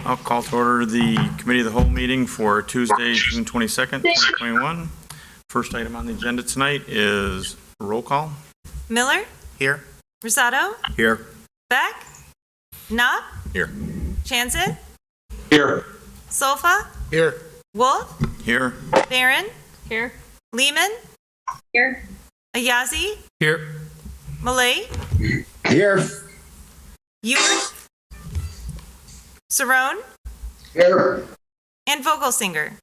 I'll call to order the Committee of the Whole meeting for Tuesday, June 22nd, 2021. First item on the agenda tonight is roll call. Miller? Here. Rosato? Here. Beck? Knopf? Here. Chanzit? Here. Solfa? Here. Wolf? Here. Barron? Here. Lehman? Here. Ayazi? Here. Malay? Here. Ewert? Cerrone? Here. And Vogelsinger.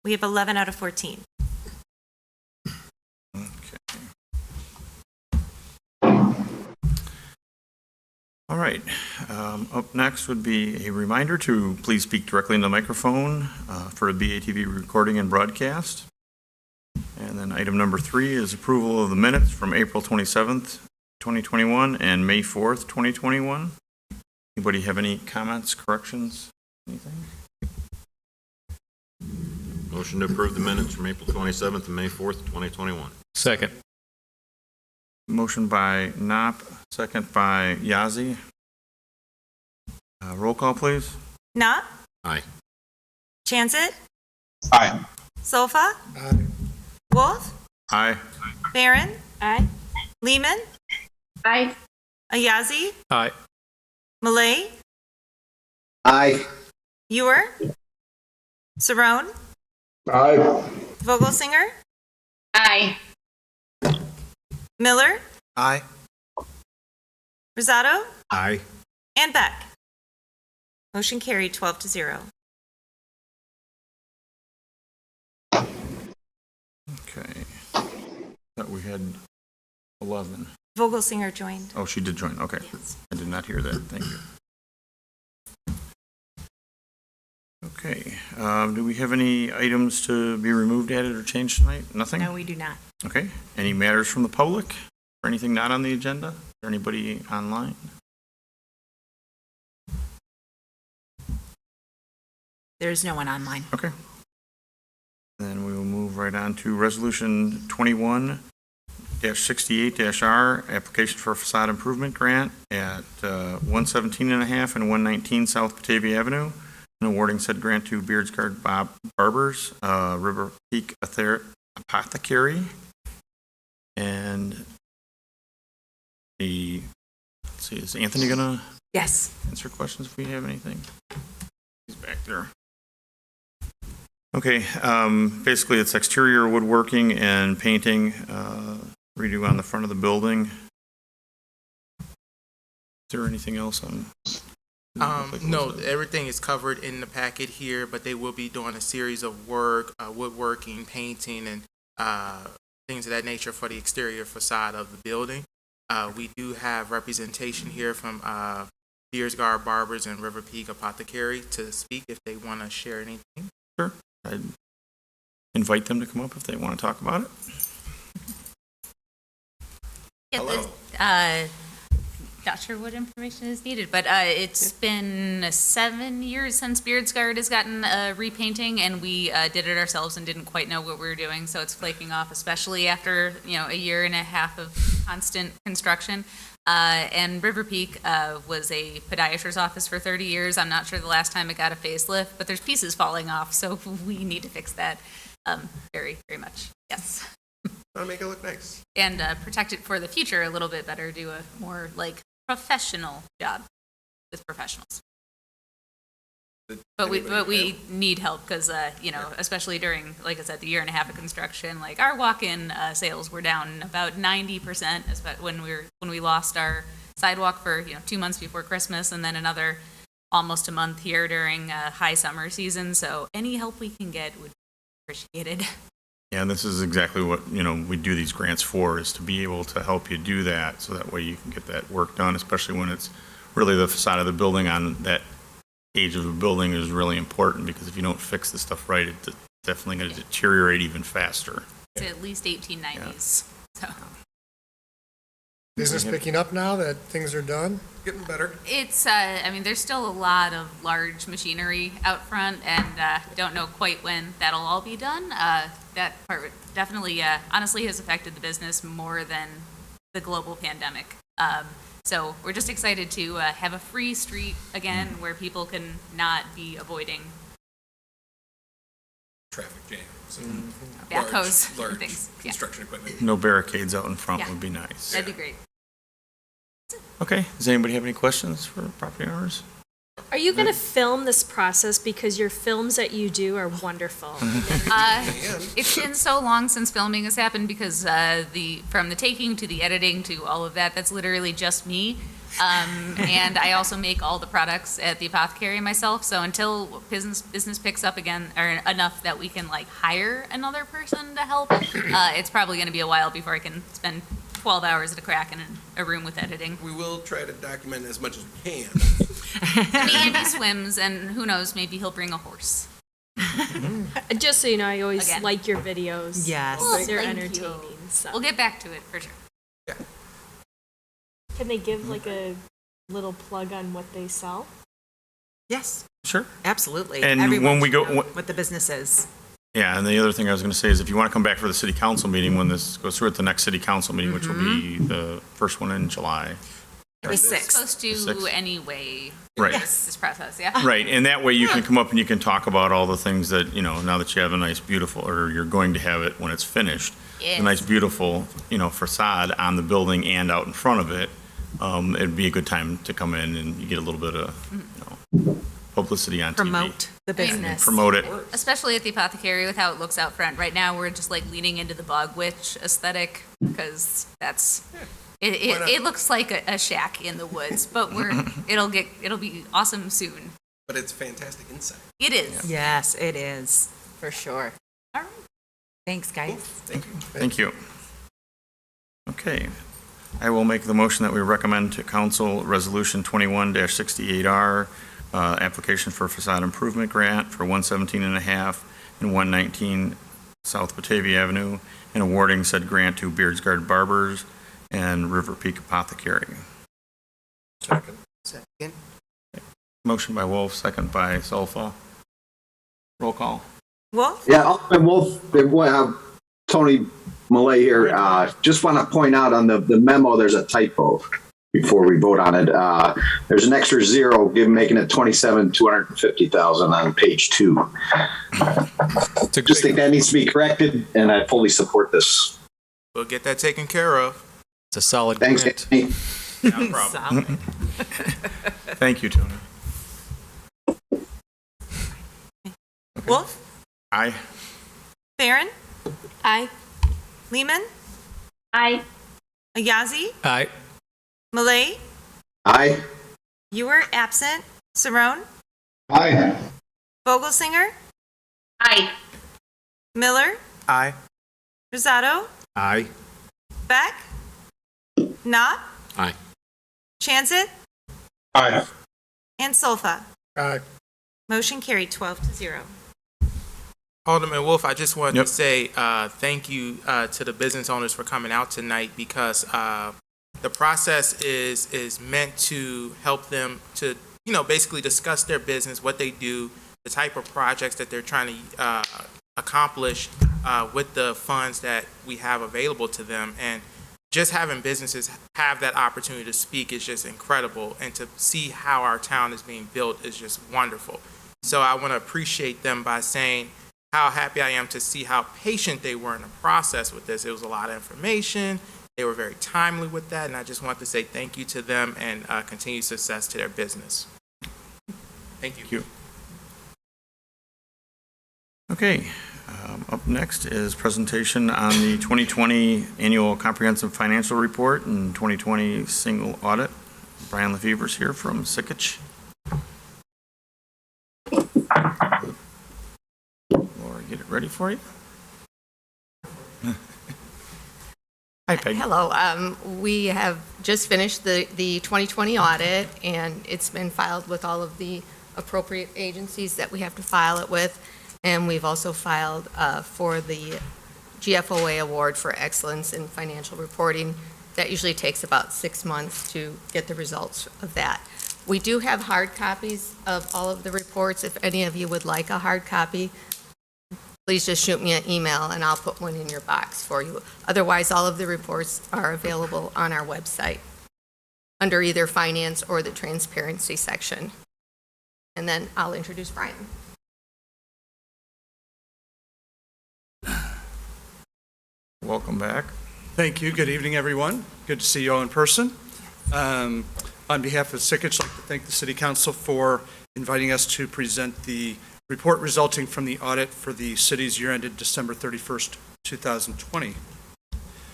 We have 11 out of 14. All right. Up next would be a reminder to please speak directly in the microphone for a BATV recording and broadcast. And then item number 3 is approval of the minutes from April 27th, 2021 and May 4th, 2021. Anybody have any comments, corrections, anything? Motion to approve the minutes from April 27th and May 4th, 2021. Second. Motion by Knopf, second by Yazi. Roll call, please. Knopf? Aye. Chanzit? Aye. Solfa? Aye. Wolf? Aye. Barron? Aye. Lehman? Aye. Ayazi? Aye. Malay? Aye. Ewert? Cerrone? Aye. Vogelsinger? Aye. Miller? Aye. Rosato? Aye. And Beck. Motion carried 12-0. Okay. Thought we had 11. Vogelsinger joined. Oh, she did join. Okay. Yes. I did not hear that. Thank you. Okay. Do we have any items to be removed, added, or changed tonight? Nothing? No, we do not. Okay. Any matters from the public or anything not on the agenda? Is there anybody online? There's no one online. Okay. Then we will move right on to Resolution 21-68-R, application for facade improvement grant at 117 and a half and 119 South Batavia Avenue, and awarding said grant to Beardsguard Barbers, River Peak Apothecary, and let's see, is Anthony gonna Yes. answer questions if we have anything? He's back there. Okay, basically it's exterior woodworking and painting, redo on the front of the building. Is there anything else on? No, everything is covered in the packet here, but they will be doing a series of work, woodworking, painting, and things of that nature for the exterior facade of the building. We do have representation here from Beardsguard Barbers and River Peak Apothecary to speak if they want to share anything. Sure. I'd invite them to come up if they want to talk about it. Hello. Not sure what information is needed, but it's been 7 years since Beardsguard has gotten a repainting, and we did it ourselves and didn't quite know what we were doing, so it's flaking off, especially after a year and a half of constant construction. And River Peak was a podiatrist's office for 30 years. I'm not sure the last time it got a facelift, but there's pieces falling off, so we need to fix that very, very much. Yes. That'll make it look nice. And protect it for the future a little bit better, do a more professional job with professionals. But we need help because especially during, like I said, the year and a half of construction, our walk-in sales were down about 90% when we lost our sidewalk for 2 months before Christmas, and then another almost a month here during high summer season. So any help we can get would be appreciated. Yeah, and this is exactly what, we do these grants for, is to be able to help you do that, so that way you can get that work done, especially when it's really the facade of the building on that age of the building is really important, because if you don't fix the stuff right, it's definitely going to deteriorate even faster. It's at least 1890s. So Business picking up now that things are done? Getting better. it's, there's still a lot of large machinery out front, and don't know quite when that'll all be done. That part definitely, honestly, has affected the business more than the global pandemic. So we're just excited to have a free street again where people can not be avoiding Traffic jams backhoes large and things. Yeah, construction equipment. No barricades out in front Yeah. would be nice. that'd be great. Okay, does anybody have any questions for property owners? Are you going to film this process? Because your films that you do are wonderful. It's been so long since filming has happened because from the taking to the editing to all of that, that's literally just me. And I also make all the products at the apothecary myself. So until business picks up again, or enough that we can like hire another person to help, it's probably going to be a while before I can spend 12 hours at a crack in a room with editing. We will try to document as much as we can. Andy swims, and who knows, maybe he'll bring a horse. Just so you know, I always Again. like your videos. Yes. Well, They're thank entertaining. you. So. We'll get back to it for sure. Can they give like a little plug on what they sell? Yes, Sure. absolutely. And Everyone when we should go- know what the business is. Yeah, and the other thing I was going to say is if you want to come back for the city council meeting, when this goes through at the next city council meeting, which will be the first one in July. The sixth. Supposed to Sixth. anyway. Right. This process, yeah. Right, and that way you can come up and you can talk about all the things that, now that you have a nice, beautiful, or you're going to have it when it's finished, Yes. a nice, beautiful, facade on the building and out in front of it, it'd be a good time to come in and you get a little bit of, publicity on TV. Promote the business. Promote it. Especially at the apothecary with how it looks out front. Right now, we're just like leaning into the bog witch aesthetic because it looks like a shack in the woods, but it'll be awesome soon. But it's fantastic inside. It is. Yes, it is, for sure. All right. Thanks, guys. Thank you. Thank you. Okay. I will make the motion that we recommend to council Resolution 21-68R, application for facade improvement grant for 117 and a half and 119 South Batavia Avenue, and awarding said grant to Beardsguard Barbers and River Peak Apothecary. Second. Motion by Wolf, second by Solfa. Roll call. Wolf? Yeah, Alderman Wolf, Tony Millay here. Just want to point out on the memo, there's a typo before we vote on it. There's an extra zero, making it 27,250,000 on page 2. Just think that needs to be corrected, and I fully support this. We'll get that taken care of. It's a solid Thanks, grant. Anthony. No problem. Solid. Thank you, Tony. Wolf, Aye. Barron, Aye. Lehman, Aye. Ayazi, Aye. Malay, Aye. you were absent, Saron, Aye. Vogelsinger, Aye. Miller, Aye. Rosato, Aye. Beck, Knopf, Aye. Chanzit, Aye. and Solfa. Aye. Motion carried 12-0. Alderman Wolf, I just wanted Yep. to say thank you to the business owners for coming out tonight because the process is meant to help them to, basically discuss their business, what they do, the type of projects that they're trying to accomplish with the funds that we have available to them. And just having businesses have that opportunity to speak is just incredible. And to see how our town is being built is just wonderful. So I want to appreciate them by saying how happy I am to see how patient they were in the process with this. It was a lot of information. They were very timely with that, and I just want to say thank you to them and continued success to their business. Thank you. Thank you. Okay, up next is presentation on the 2020 Annual Comprehensive Financial Report and 2020 Single Audit. Brian Lefevre's here from Sikich. Laura, get it ready for you. Hi, Peggy. Hello. We have just finished the 2020 audit, and it's been filed with all of the appropriate agencies that we have to file it with. And we've also filed for the GFOA Award for Excellence in Financial Reporting. That usually takes about 6 months to get the results of that. We do have hard copies of all of the reports. If any of you would like a hard copy, please just shoot me an email and I'll put one in your box for you. Otherwise, all of the reports are available on our website. under either finance or the transparency section. And then I'll introduce Brian. Welcome back. Thank you. Good evening, everyone. Good to see you all in person. On behalf of SICK, I'd like to thank the City Council for inviting us to present the report resulting from the audit for the city's year ended December 31st, 2020.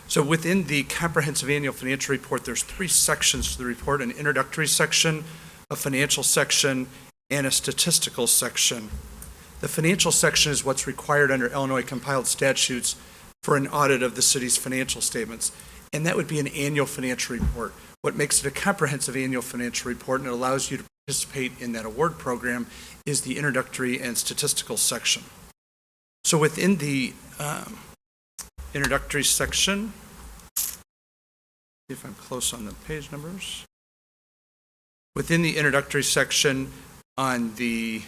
So within the comprehensive annual financial report, there's 3 sections to the report: an introductory section, a financial section, and a statistical section. The financial section is what's required under Illinois compiled statutes for an audit of the city's financial statements, and that would be an annual financial report. What makes it a comprehensive annual financial report and it allows you to participate in that award program is the introductory and statistical section. So within the introductory section, see if I'm close on the page numbers. Within the introductory section on the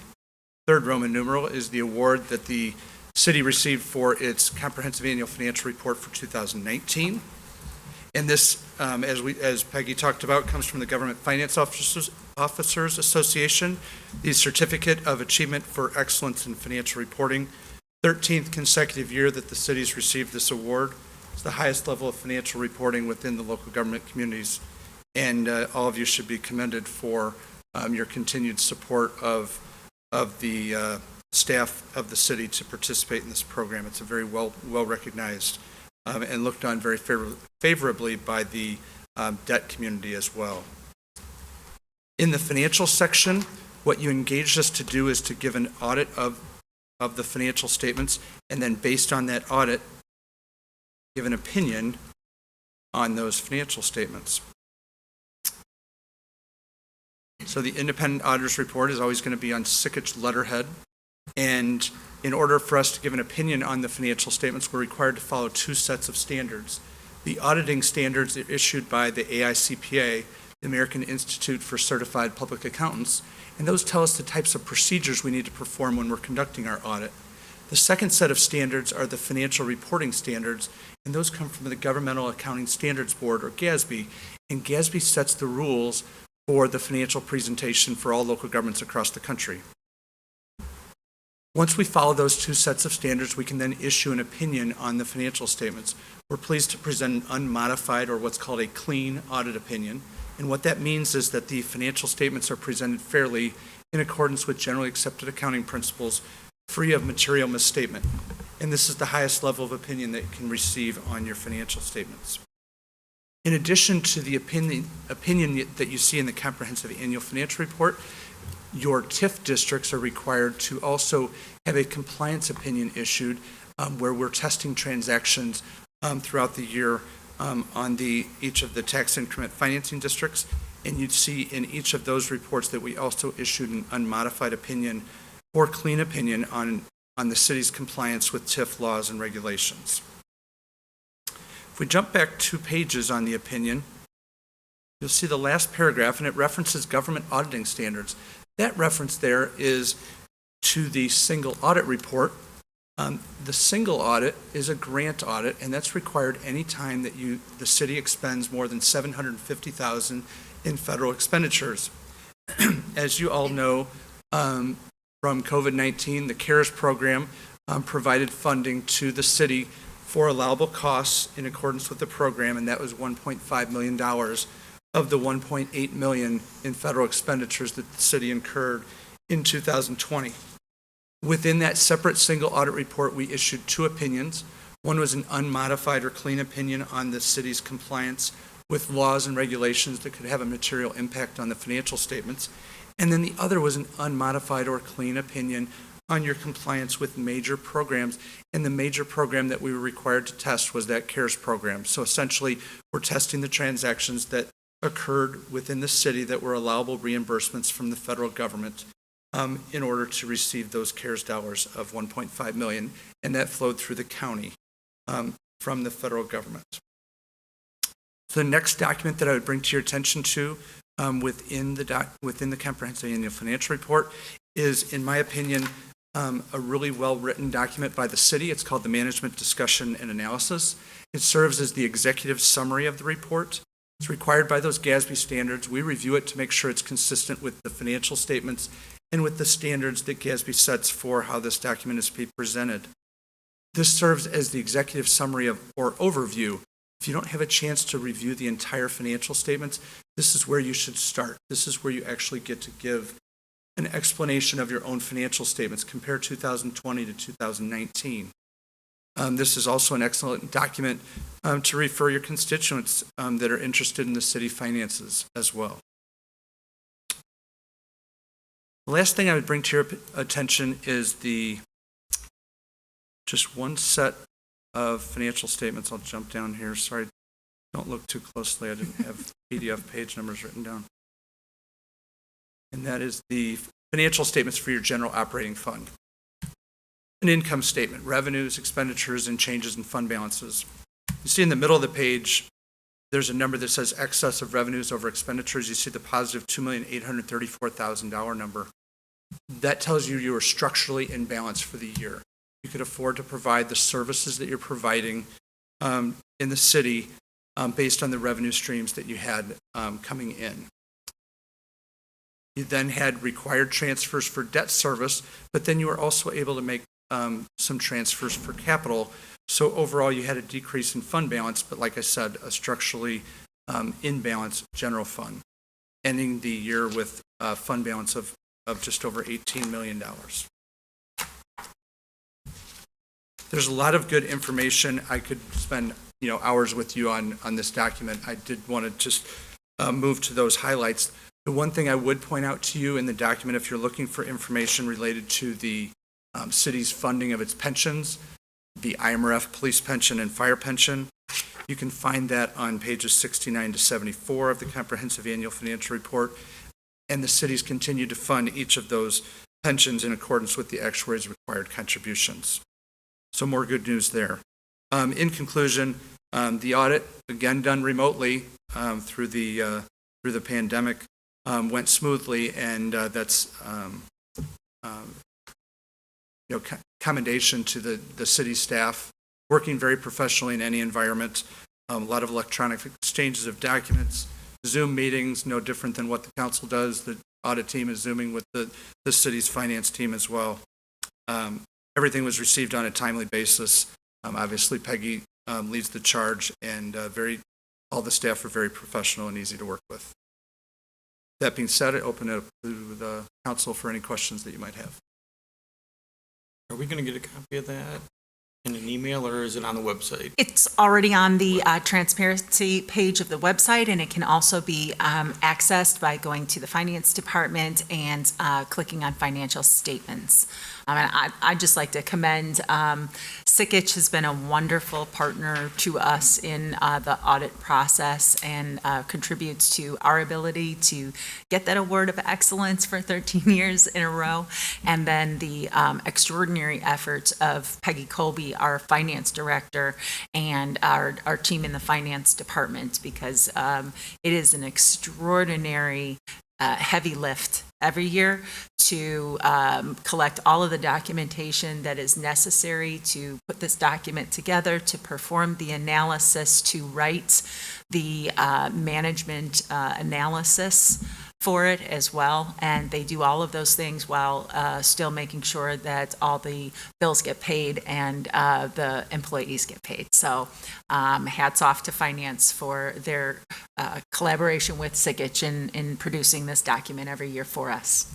3rd Roman numeral is the award that the city received for its comprehensive annual financial report for 2019. And this, as Peggy talked about, comes from the Government Finance Officers Association, the Certificate of Achievement for Excellence in Financial Reporting. 13th consecutive year that the city's received this award. It's the highest level of financial reporting within the local government communities. And all of you should be commended for your continued support of the staff of the city to participate in this program. It's a very well recognized and looked on very favorably by the debt community as well. In the financial section, what you engaged us to do is to give an audit of the financial statements, and then based on that audit, give an opinion on those financial statements. So the independent auditor's report is always going to be on SICK's letterhead, and in order for us to give an opinion on the financial statements, we're required to follow 2 sets of standards. The auditing standards are issued by the AICPA, the American Institute for Certified Public Accountants, and those tell us the types of procedures we need to perform when we're conducting our audit. The second set of standards are the financial reporting standards, and those come from the Governmental Accounting Standards Board, or GASB, and GASB sets the rules for the financial presentation for all local governments across the country. Once we follow those 2 sets of standards, we can then issue an opinion on the financial statements. We're pleased to present an unmodified, or what's called a clean audit opinion. And what that means is that the financial statements are presented fairly in accordance with generally accepted accounting principles, free of material misstatement. And this is the highest level of opinion that you can receive on your financial statements. In addition to the opinion that you see in the comprehensive annual financial report, your TIF districts are required to also have a compliance opinion issued where we're testing transactions throughout the year on each of the tax increment financing districts. And you'd see in each of those reports that we also issued an unmodified opinion or clean opinion on the city's compliance with TIF laws and regulations. If we jump back 2 pages on the opinion, you'll see the last paragraph, and it references government auditing standards. That reference there is to the single audit report. The single audit is a grant audit, and that's required any time that the city expends more than $750,000 in federal expenditures. As you all know, from COVID-19, the CARES program provided funding to the city for allowable costs in accordance with the program, and that was $1.5 million of the $1.8 million in federal expenditures that the city incurred in 2020. Within that separate single audit report, we issued 2 opinions. One was an unmodified or clean opinion on the city's compliance with laws and regulations that could have a material impact on the financial statements. And then the other was an unmodified or clean opinion on your compliance with major programs. And the major program that we were required to test was that CARES program. So essentially, we're testing the transactions that occurred within the city that were allowable reimbursements from the federal government in order to receive those CARES dollars of $1.5 million, and that flowed through the county from the federal government. So the next document that I would bring to your attention to within the comprehensive annual financial report is, in my opinion, a really well-written document by the city. It's called the Management Discussion and Analysis. It serves as the executive summary of the report. It's required by those GASB standards. We review it to make sure it's consistent with the financial statements and with the standards that GASB sets for how this document is to be presented. This serves as the executive summary of or overview. If you don't have a chance to review the entire financial statements, this is where you should start. This is where you actually get to give an explanation of your own financial statements. Compare 2020 to 2019. This is also an excellent document to refer your constituents that are interested in the city finances as well. The last thing I would bring to your attention is just one set of financial statements. I'll jump down here. Sorry, don't look too closely. I didn't have PDF page numbers written down. And that is the financial statements for your general operating fund. An income statement, revenues, expenditures, and changes in fund balances. You see in the middle of the page, there's a number that says excess of revenues over expenditures. You see the positive $2,834,000 number. That tells you are structurally in balance for the year. You could afford to provide the services that you're providing in the city based on the revenue streams that you had coming in. You then had required transfers for debt service, but then you were also able to make some transfers for capital. So overall, you had a decrease in fund balance, but like I said, a structurally in balance general fund, ending the year with a fund balance of just over $18 million. There's a lot of good information. I could spend hours with you on this document. I did want to just move to those highlights. The one thing I would point out to you in the document, if you're looking for information related to the city's funding of its pensions, the IMRF police pension and fire pension, you can find that on pages 69 to 74 of the comprehensive annual financial report. And the cities continue to fund each of those pensions in accordance with the actuary's required contributions. So more good news there. In conclusion, the audit, again done remotely through the pandemic, went smoothly, and that's commendation to the city staff working very professionally in any environment. A lot of electronic exchanges of documents, Zoom meetings, no different than what the council does. The audit team is Zooming with the city's finance team as well. Everything was received on a timely basis. Obviously, Peggy leads the charge, and all the staff are very professional and easy to work with. That being said, I open it up to the council for any questions that you might have. Are we going to get a copy of that in an email, or is it on the website? It's already on the transparency page of the website, and it can also be accessed by going to the finance department and clicking on financial statements. I'd just like to commend Sikich has been a wonderful partner to us in the audit process and contributes to our ability to get that award of excellence for 13 years in a row. And then the extraordinary efforts of Peggy Colby, our finance director, and our team in the finance department, because it is an extraordinary heavy lift every year to collect all of the documentation that is necessary to put this document together, to perform the analysis, to write the management analysis for it as well. And they do all of those things while still making sure that all the bills get paid and the employees get paid. So hats off to finance for their collaboration with Sikich in producing this document every year for us.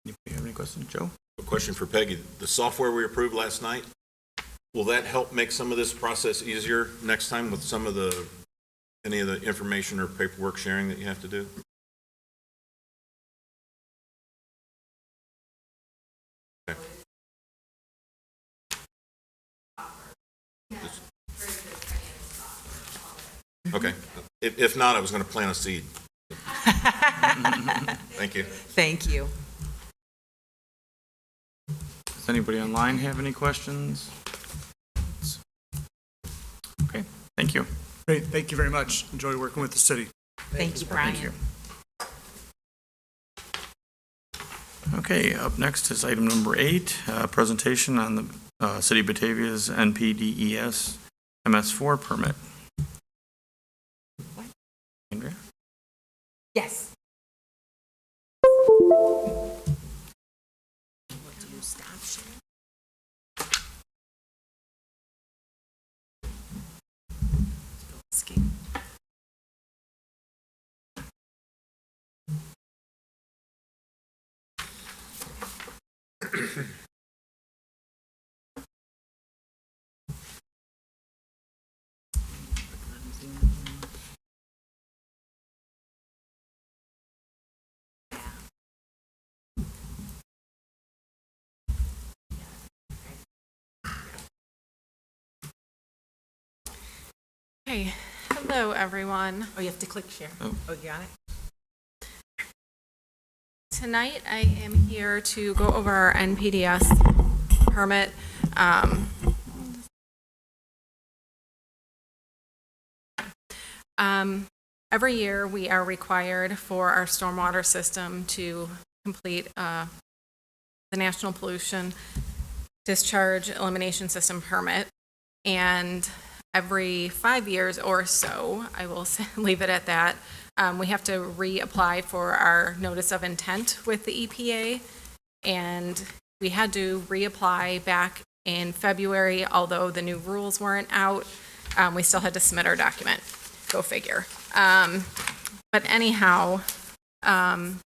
Anybody have any questions, Joe? A question for Peggy. The software we approved last night, will that help make some of this process easier next time with any of the information or paperwork sharing that you have to do? Okay. Okay. If not, I was going to plant a seed. Thank you. Thank you. Does anybody online have any questions? Okay, thank you. Great, thank you very much. Enjoy working with the city. Thank you, Brian. Thank you. Okay, up next is item number 8, presentation on the City of Batavia's NPDES MS4 permit. Hey, hello everyone. Oh, you have to click share. Oh. Oh, you got it? Tonight I am here to go over our NPDS permit. Every year we are required for our stormwater system to complete the National Pollution Discharge Elimination System permit. And every 5 years or so, I will leave it at that, we have to reapply for our notice of intent with the EPA. And we had to reapply back in February, although the new rules weren't out. We still had to submit our document. Go figure. But anyhow, I'm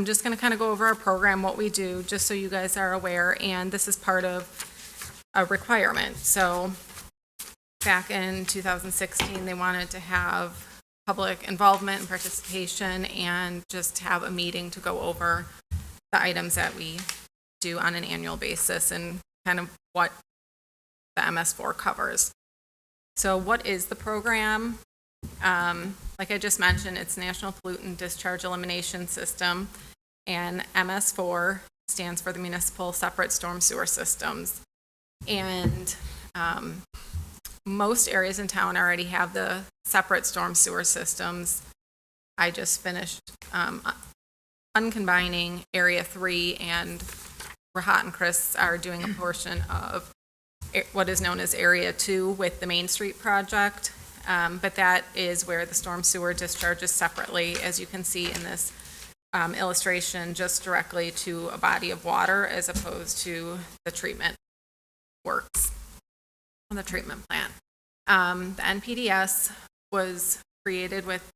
just going to kind of go over our program, what we do, just so you guys are aware. And this is part of a requirement. So back in 2016, they wanted to have public involvement and participation and just have a meeting to go over the items that we do on an annual basis and kind of what the MS4 covers. So what is the program? Like I just mentioned, it's National Pollutant Discharge Elimination System, and MS4 stands for the Municipal Separate Storm Sewer Systems. And most areas in town already have the separate storm sewer systems. I just finished uncombining Area 3, and Rahat and Chris are doing a portion of what is known as Area 2 with the Main Street project. But that is where the storm sewer discharges separately, as you can see in this illustration, just directly to a body of water as opposed to the treatment works, the treatment plant. The NPDS was created with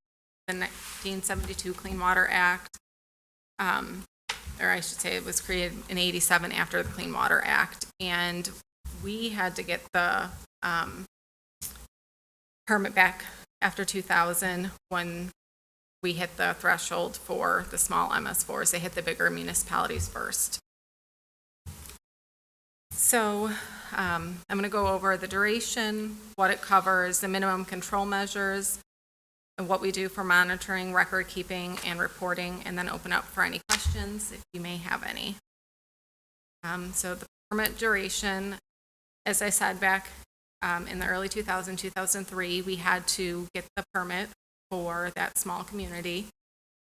the 1972 Clean Water Act, or I should say it was created in '87 after the Clean Water Act, and we had to get the permit back after 2000 when we hit the threshold for the small MS4s. They hit the bigger municipalities first. So I'm going to go over the duration, what it covers, the minimum control measures, and what we do for monitoring, record keeping, and reporting, and then open up for any questions if you may have any. So the permit duration, as I said back in the early 2003, we had to get the permit for that small community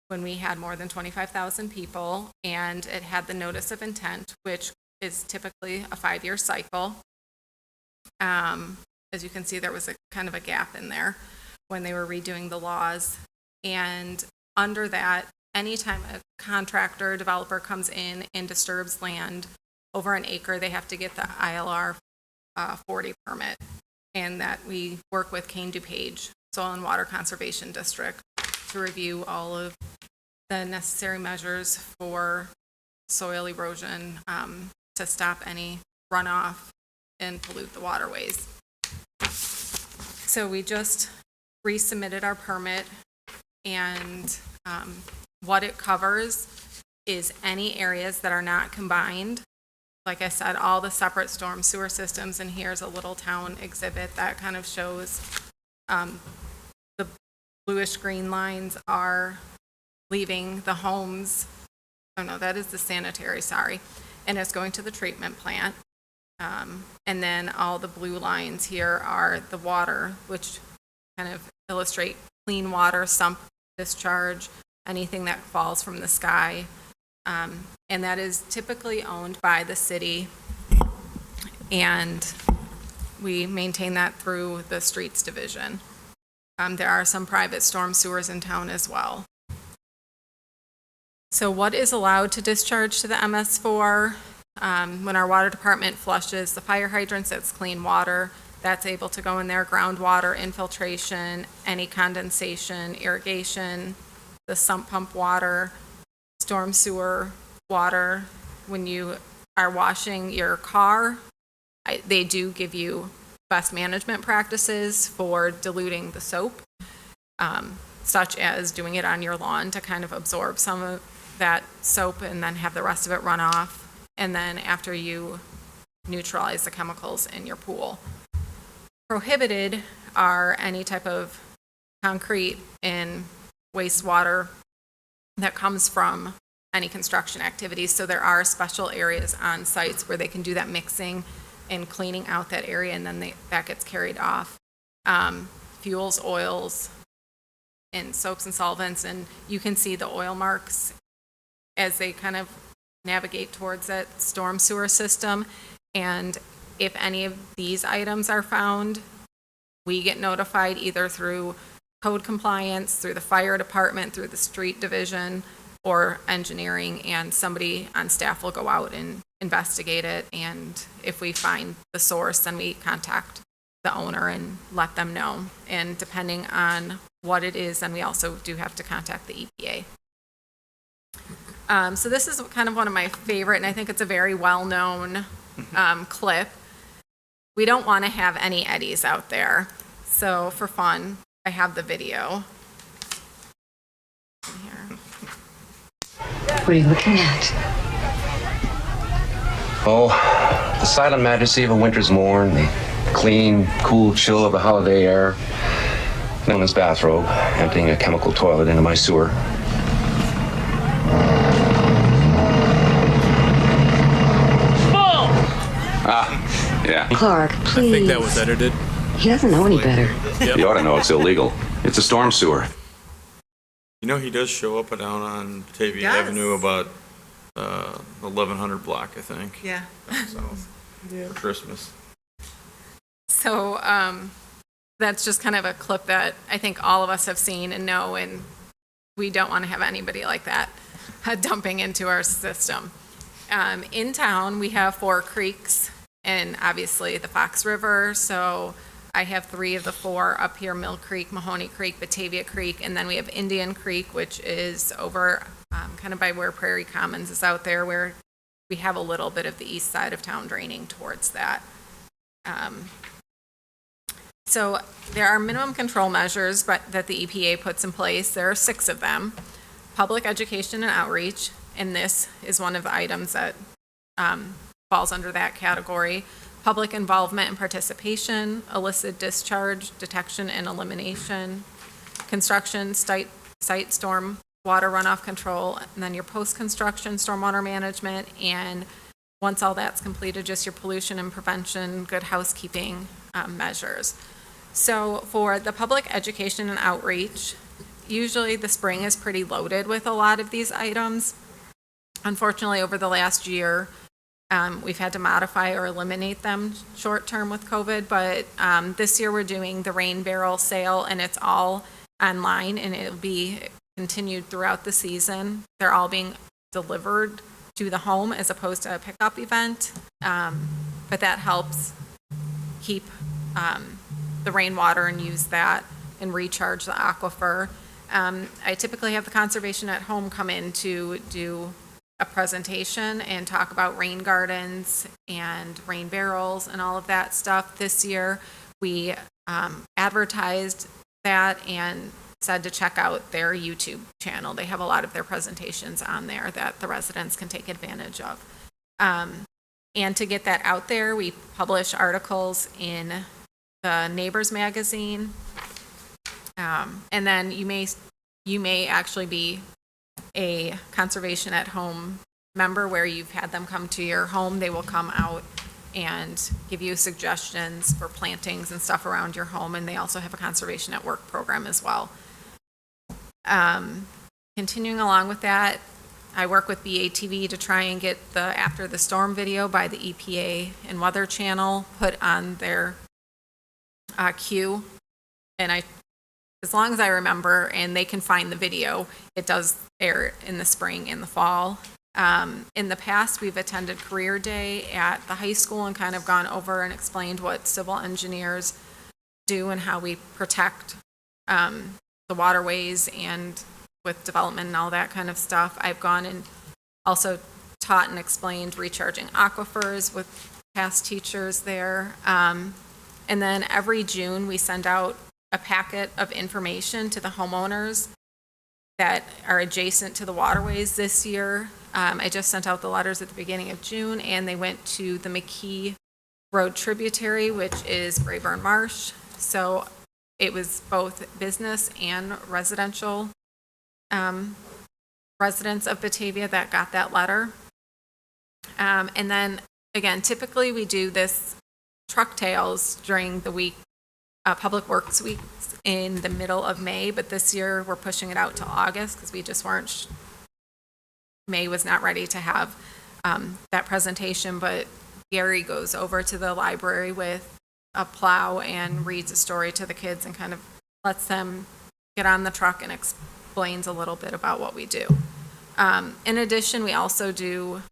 when we had more than 25,000 people, and it had the notice of intent, which is typically a 5-year cycle. As you can see, there was a kind of a gap in there when they were redoing the laws. And under that, anytime a contractor or developer comes in and disturbs land over an acre, they have to get the ILR 40 permit, and that we work with Kane DuPage Soil and Water Conservation District to review all of the necessary measures for soil erosion to stop any runoff and pollute the waterways. So we just resubmitted our permit, and what it covers is any areas that are not combined. Like I said, all the separate storm sewer systems, and here's a little town exhibit that kind of shows the bluish green lines are leaving the homes. Oh no, that is the sanitary, sorry. And it's going to the treatment plant. And then all the blue lines here are the water, which kind of illustrate clean water, sump discharge, anything that falls from the sky. And that is typically owned by the city, and we maintain that through the streets division. There are some private storm sewers in town as well. So what is allowed to discharge to the MS4? When our water department flushes the fire hydrants, that's clean water. That's able to go in there, groundwater, infiltration, any condensation, irrigation, the sump pump water, storm sewer water. When you are washing your car, they do give you best management practices for diluting the soap, such as doing it on your lawn to kind of absorb some of that soap and then have the rest of it run off. And then after you neutralize the chemicals in your pool. Prohibited are any type of concrete and wastewater that comes from any construction activities. So there are special areas on sites where they can do that mixing and cleaning out that area, and then that gets carried off. Fuels, oils, and soaps and solvents, and you can see the oil marks as they kind of navigate towards that storm sewer system. And if any of these items are found, we get notified either through code compliance, through the fire department, through the street division, or engineering, and somebody on staff will go out and investigate it. And if we find the source, then we contact the owner and let them know. And depending on what it is, then we also do have to contact the EPA. So this is kind of one of my favorite, and I think it's a very well-known clip. We don't want to have any eddies out there. So for fun, I have the video. Here. What are you looking at? Oh, the silent majesty of a winter's morn, the clean, cool chill of the holiday air, known as bathrobe, emptying a chemical toilet into my sewer. Yeah. Clark, please. I think that was edited. He doesn't know any better. Yep. You ought to know it's illegal. It's a storm sewer. You know, he does show up down on Batavia Avenue about 1100 block, I think. Yeah. South for Christmas. So that's just kind of a clip that I think all of us have seen and know, and we don't want to have anybody like that dumping into our system. In town, we have 4 creeks, and obviously the Fox River. So I have 3 of the 4 up here: Mill Creek, Mahoney Creek, Batavia Creek, and then we have Indian Creek, which is over kind of by where Prairie Commons is out there, where we have a little bit of the east side of town draining towards that. So there are minimum control measures that the EPA puts in place. There are 6 of them. Public education and outreach, and this is one of the items that falls under that category. Public involvement and participation, illicit discharge, detection and elimination, construction, site storm water runoff control, and then your post-construction stormwater management, and once all that's completed, just your pollution and prevention, good housekeeping measures. So for the public education and outreach, usually the spring is pretty loaded with a lot of these items. Unfortunately, over the last year, we've had to modify or eliminate them short-term with COVID, but this year we're doing the rain barrel sale, and it's all online, and it'll be continued throughout the season. They're all being delivered to the home as opposed to a pickup event, but that helps keep the rainwater and use that and recharge the aquifer. I typically have the conservation at home come in to do a presentation and talk about rain gardens and rain barrels and all of that stuff. This year, we advertised that and said to check out their YouTube channel. They have a lot of their presentations on there that the residents can take advantage of. And to get that out there, we publish articles in the Neighbors magazine. And then you may actually be a conservation at home member where you've had them come to your home. They will come out and give you suggestions for plantings and stuff around your home, and they also have a conservation at work program as well. Continuing along with that, I work with BATV to try and get the After the Storm video by the EPA and Weather Channel put on their queue. And as long as I remember, and they can find the video, it does air in the spring and the fall. In the past, we've attended Career Day at the high school and kind of gone over and explained what civil engineers do and how we protect the waterways and with development and all that kind of stuff. I've gone and also taught and explained recharging aquifers with past teachers there. And then every June, we send out a packet of information to the homeowners that are adjacent to the waterways this year. I just sent out the letters at the beginning of June, and they went to the McKee Road tributary, which is Brayburn Marsh. So it was both business and residential residents of Batavia that got that letter. And then, again, typically we do this truck tails during the week, Public Works weeks in the middle of May, but this year we're pushing it out to August because we just weren't, May was not ready to have that presentation, but Gary goes over to the library with a plow and reads a story to the kids and kind of lets them get on the truck and explains a little bit about what we do. In addition, we also do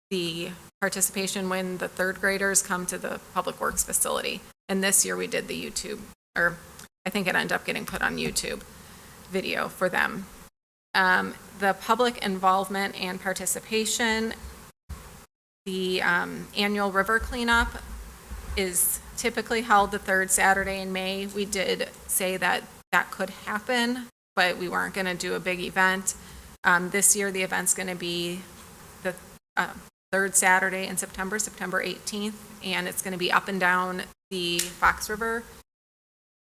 the participation when the third graders come to the Public Works facility. And this year we did the YouTube, or I think it ended up getting put on YouTube video for them. The public involvement and participation, the annual river cleanup is typically held the third Saturday in May. We did say that that could happen, but we weren't going to do a big event. This year, the event's going to be the third Saturday in September, September 18th, and it's going to be up and down the Fox River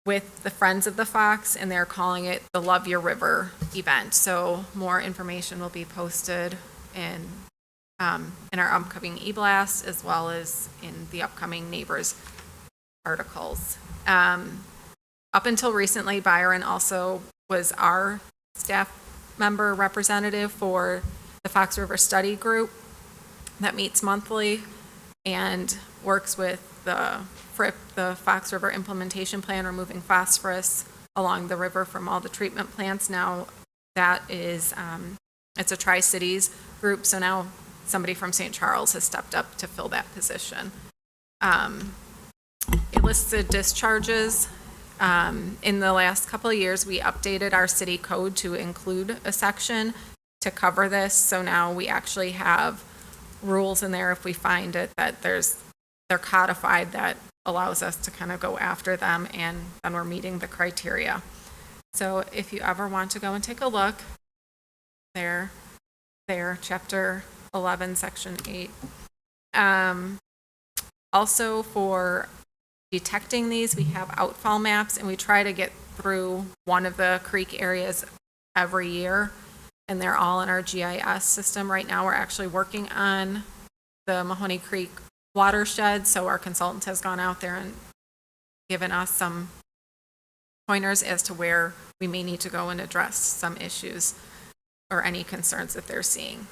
with the Friends of the Fox, and they're calling it the Love Your River event. So more information will be posted in our upcoming e-blast, as well as in the upcoming Neighbors articles. Up until recently, Byron also was our staff member representative for the Fox River Study Group that meets monthly and works with the FRIP, the Fox River Implementation Plan, removing phosphorus along the river from all the treatment plants. Now that is, it's a Tri-Cities group, so now somebody from St. Charles has stepped up to fill that position. Illicit discharges. In the last couple of years, we updated our city code to include a section to cover this. So now we actually have rules in there if we find it that they're codified that allows us to kind of go after them, and then we're meeting the criteria. So if you ever want to go and take a look, there, chapter 11, section 8. Also for detecting these, we have outfall maps, and we try to get through one of the creek areas every year, and they're all in our GIS system. Right now, we're actually working on the Mahoney Creek watershed, so our consultant has gone out there and given us some pointers as to where we may need to go and address some issues or any concerns that they're seeing.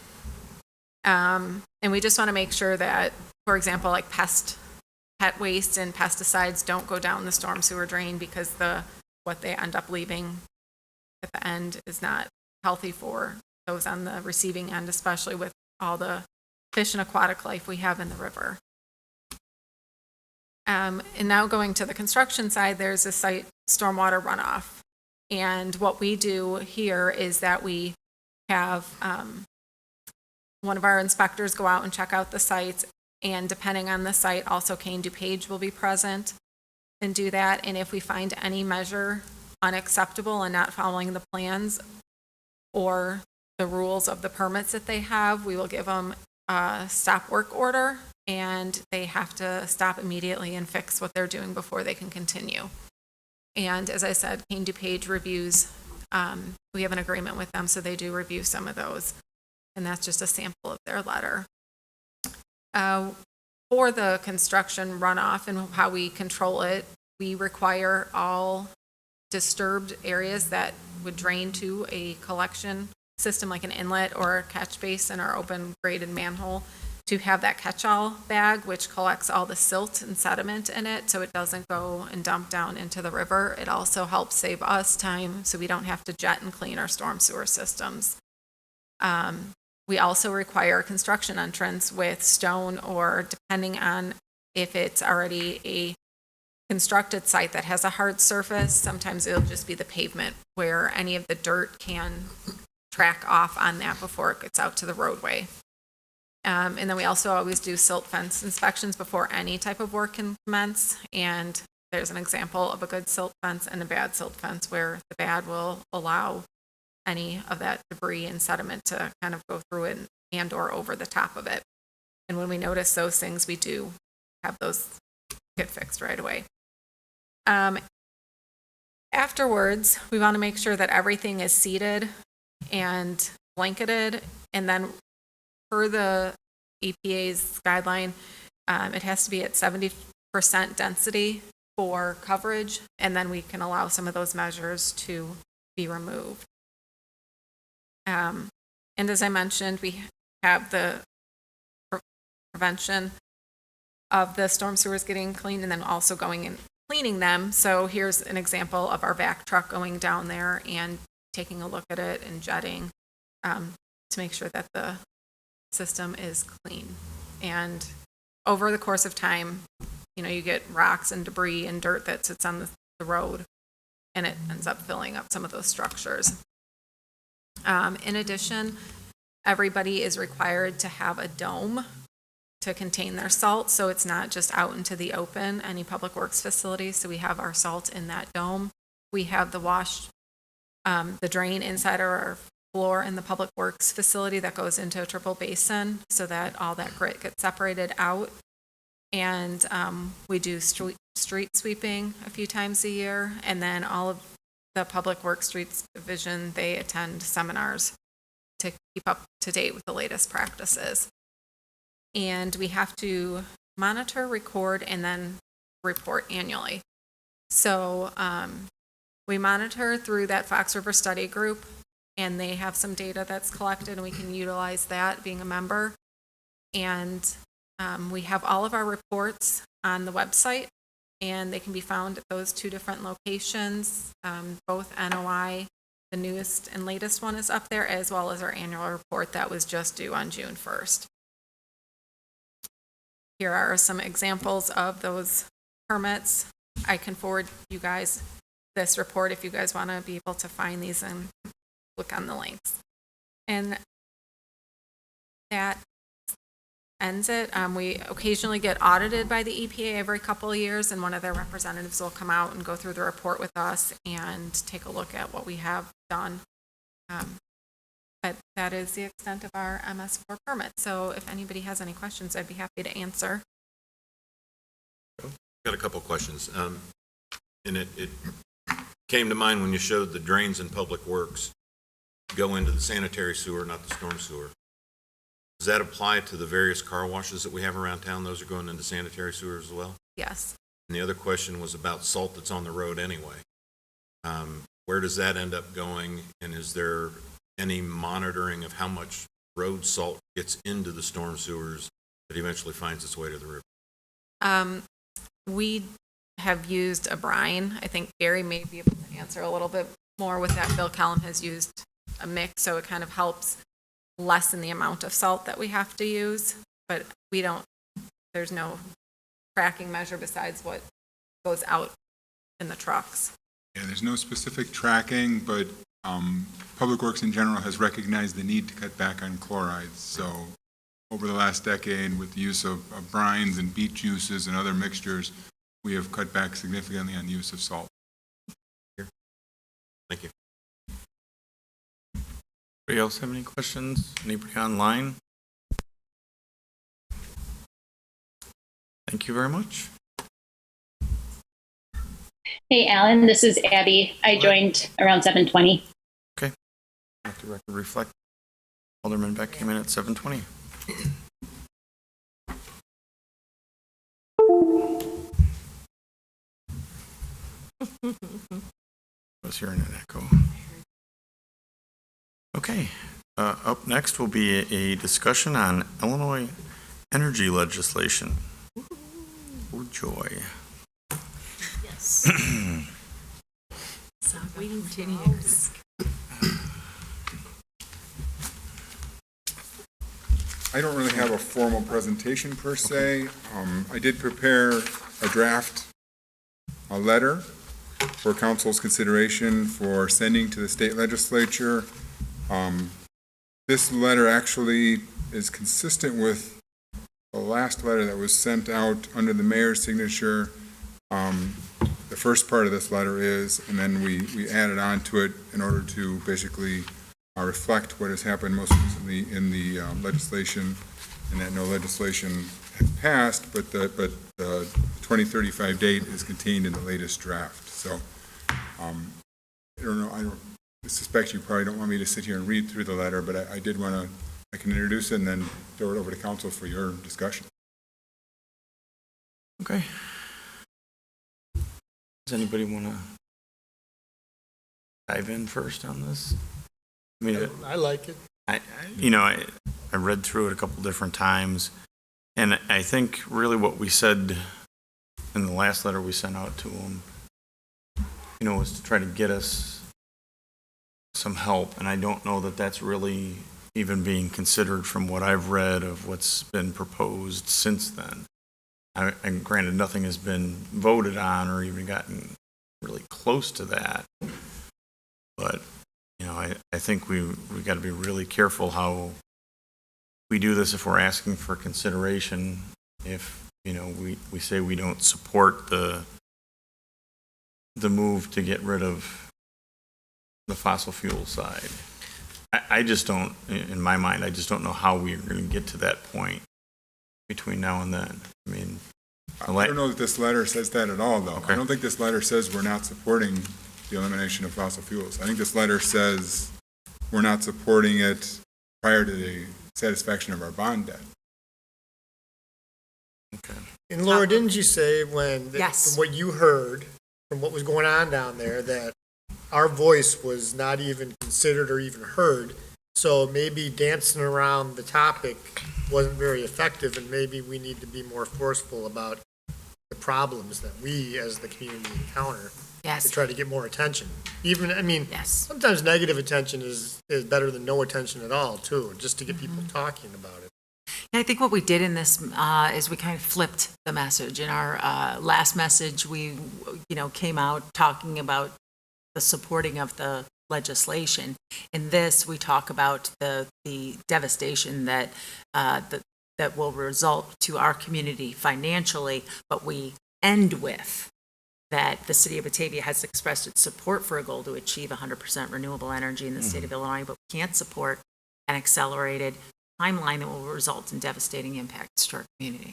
And we just want to make sure that, for example, like pet waste and pesticides don't go down the storm sewer drain, because what they end up leaving at the end is not healthy for those on the receiving end, especially with all the fish and aquatic life we have in the river. And now going to the construction side, there's a site stormwater runoff. And what we do here is that we have one of our inspectors go out and check out the sites, and depending on the site, also Kane DuPage will be present and do that. And if we find any measure unacceptable and not following the plans or the rules of the permits that they have, we will give them a stop work order, and they have to stop immediately and fix what they're doing before they can continue. And as I said, Kane DuPage reviews, we have an agreement with them, so they do review some of those. And that's just a sample of their letter. For the construction runoff and how we control it, we require all disturbed areas that would drain to a collection system like an inlet or a catch basin or open graded manhole to have that catch-all bag, which collects all the silt and sediment in it so it doesn't go and dump down into the river. It also helps save us time so we don't have to jet and clean our storm sewer systems. We also require a construction entrance with stone, or depending on if it's already a constructed site that has a hard surface, sometimes it'll just be the pavement where any of the dirt can track off on that before it gets out to the roadway. And then we also always do silt fence inspections before any type of work can commence. And there's an example of a good silt fence and a bad silt fence, where the bad will allow any of that debris and sediment to kind of go through it and or over the top of it. And when we notice those things, we do have those get fixed right away. Afterwards, we want to make sure that everything is seeded and blanketed, and then per the EPA's guideline, it has to be at 70% density for coverage, and then we can allow some of those measures to be removed. And as I mentioned, we have the prevention of the storm sewers getting cleaned and then also going and cleaning them. So here's an example of our vac truck going down there and taking a look at it and jetting to make sure that the system is clean. And over the course of time, you know, you get rocks and debris and dirt that sits on the road, and it ends up filling up some of those structures. In addition, everybody is required to have a dome to contain their salt, so it's not just out into the open, any public works facility. So we have our salt in that dome. We have the drain inside our floor in the public works facility that goes into a triple basin so that all that grit gets separated out. And we do street sweeping a few times a year, and then all of the public works streets division, they attend seminars to keep up to date with the latest practices. And we have to monitor, record, and then report annually. So we monitor through that Fox River Study Group, and they have some data that's collected, and we can utilize that being a member. And we have all of our reports on the website, and they can be found at those two different locations. Both NOI, the newest and latest one, is up there, as well as our annual report that was just due on June 1st. Here are some examples of those permits. I can forward you guys this report if you guys want to be able to find these and look on the links. And that ends it. We occasionally get audited by the EPA every couple of years, and one of their representatives will come out and go through the report with us and take a look at what we have done. But that is the extent of our MS4 permit. So if anybody has any questions, I'd be happy to answer. Got a couple questions. And it came to mind when you showed the drains in public works go into the sanitary sewer, not the storm sewer. Does that apply to the various car washes that we have around town? Those are going into sanitary sewers as well? Yes. And the other question was about salt that's on the road anyway. Where does that end up going? And is there any monitoring of how much road salt gets into the storm sewers that eventually finds its way to the river? We have used a brine. I think Gary may be able to answer a little bit more with that. Bill Kellum has used a mix, so it kind of helps lessen the amount of salt that we have to use. But we don't, there's no tracking measure besides what goes out in the trucks. Yeah, there's no specific tracking, but Public Works in general has recognized the need to cut back on chlorides. So over the last decade, with the use of brines and beet juices and other mixtures, we have cut back significantly on the use of salt. Thank you. Anybody else have any questions? Anybody online? Thank you very much. Hey, Alan, this is Abby. I joined around 7:20. Okay. Let the record reflect. Alderman Beck came in at 7:20. Was hearing an echo. Okay. Up next will be a discussion on Illinois energy legislation. Oh, joy. Yes. Waiting continues. I don't really have a formal presentation per se. I did prepare a draft, a letter for council's consideration for sending to the state legislature. This letter actually is consistent with the last letter that was sent out under the mayor's signature. The first part of this letter is, and then we added on to it in order to basically reflect what has happened most recently in the legislation, and that no legislation has passed, but the 2035 date is contained in the latest draft. So I don't know, I suspect you probably don't want me to sit here and read through the letter, but I did want to, I can introduce it and then throw it over to council for your discussion. Okay. Does anybody want to dive in first on this? I mean, I like it. I read through it a couple different times, and I think really what we said in the last letter we sent out to them, was to try to get us some help, and I don't know that that's really even being considered from what I've read of what's been proposed since then. And granted, nothing has been voted on or even gotten really close to that, but I think we got to be really careful how we do this if we're asking for consideration. If we say we don't support the move to get rid of the fossil fuel side, I just don't, in my mind, I just don't know how we're going to get to that point between now and then. I mean, I don't know that this letter says that at all, though. Okay. I don't think this letter says we're not supporting the elimination of fossil fuels. I think this letter says we're not supporting it prior to the satisfaction of our bond debt. Okay. And Laura, didn't you say Yes. from what you heard, from what was going on down there, that our voice was not even considered or even heard? So maybe dancing around the topic wasn't very effective, and maybe we need to be more forceful about the problems that we as the community encounter. Yes. To try to get more attention. Yes. Sometimes negative attention is better than no attention at all, too, just to get people talking about it. I think what we did in this is we kind of flipped the message. In our last message, we, came out talking about the supporting of the legislation. In this, we talk about the devastation that that will result to our community financially, but we end with that the city of Batavia has expressed its support for a goal to achieve 100% renewable energy in the state of Illinois, but we can't support an accelerated timeline that will result in devastating impacts to our community.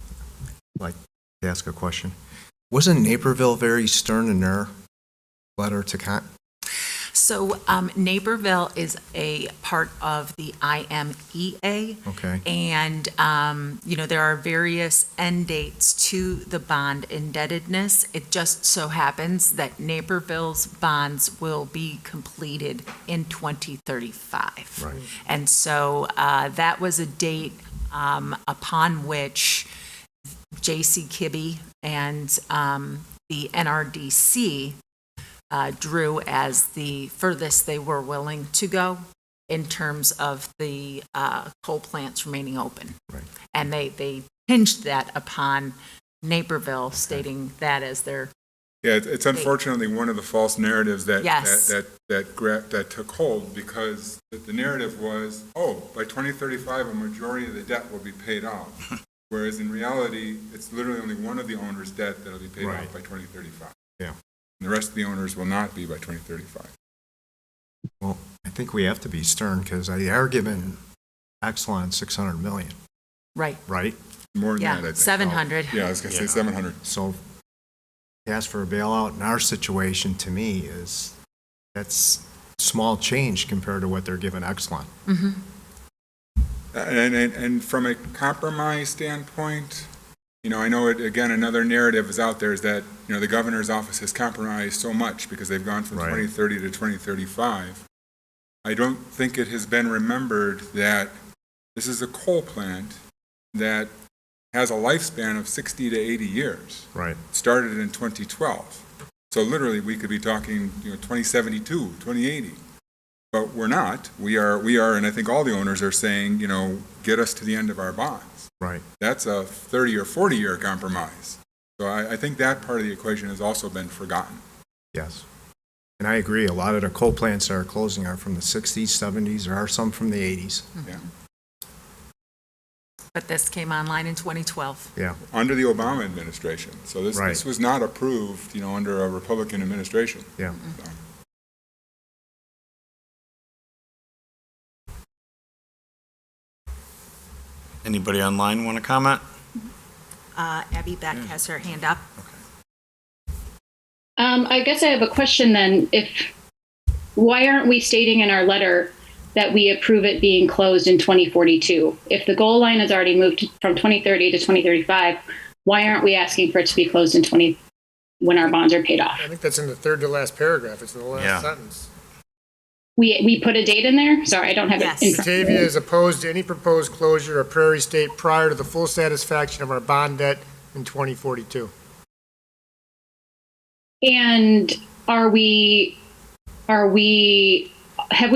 I'd like to ask a question. Wasn't Naperville very stern in their letter to So Naperville is a part of the IMEA. Okay. And, there are various end dates to the bond indebtedness. It just so happens that Naperville's bonds will be completed in 2035. Right. And so that was a date upon which J.C. Kibbe and the NRDC drew as the furthest they were willing to go in terms of the coal plants remaining open. Right. And they hinged that upon Naperville, stating that as their. Yeah, it's unfortunately one of the false narratives that Yes. that took hold, because the narrative was, by 2035 a majority of the debt will be paid off, whereas in reality it's literally only one of the owners' debt that'll be paid Right. off by 2035. Yeah. And the rest of the owners will not be by 2035. Well, I think we have to be stern because they are giving Exelon $600 million, Right. right? More than Yeah, that, I think. 700. Yeah, I was going to say 700. So to ask for a bailout in our situation, to me, that's small change compared to what they're giving Exelon. Mm-hmm. And from a compromise standpoint, I know again, another narrative is out there is that, the governor's office has compromised so much because they've gone from Right. 2030 to 2035. I don't think it has been remembered that this is a coal plant that has a lifespan of 60 to 80 years. Right. It started in 2012. So literally, we could be talking, 2072, 2080. But we're not. We are, and I think all the owners are saying, get us to the end of our bonds. Right. That's a 30 or 40-year compromise. So I think that part of the equation has also been forgotten. Yes. And I agree, a lot of the coal plants that are closing are from the 60s, 70s, there are some from the 80s. Yeah. But this came online in 2012. Yeah. Under the Obama administration. So this Right. was not approved, under a Republican administration. Yeah. So. Anybody online want to comment? Abby Beck has her hand up. I guess I have a question then. Why aren't we stating in our letter that we approve it being closed in 2042? If the goal line has already moved from 2030 to 2035, why aren't we asking for it to be closed in when our bonds are paid off? I think that's in the third to last paragraph. It's in the last sentence. We put a date in there? Sorry, I don't have it in front. Batavia is opposed to any proposed closure of Prairie State prior to the full satisfaction of our bond debt in 2042. And have we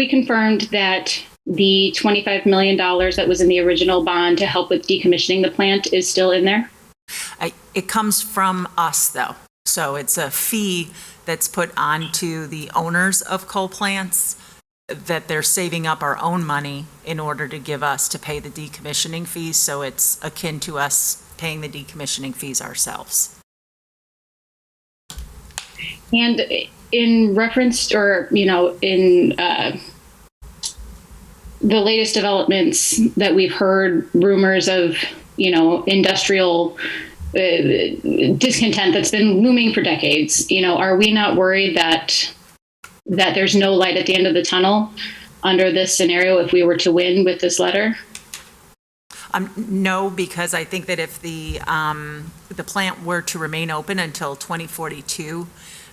confirmed that the $25 million that was in the original bond to help with decommissioning the plant is still in there? It comes from us, though. So it's a fee that's put onto the owners of coal plants that they're saving up our own money in order to give us to pay the decommissioning fees. So it's akin to us paying the decommissioning fees ourselves. And in reference or, in the latest developments that we've heard, rumors of, industrial discontent that's been looming for decades, are we not worried that there's no light at the end of the tunnel under this scenario if we were to win with this letter? No, because I think that if the plant were to remain open until 2042,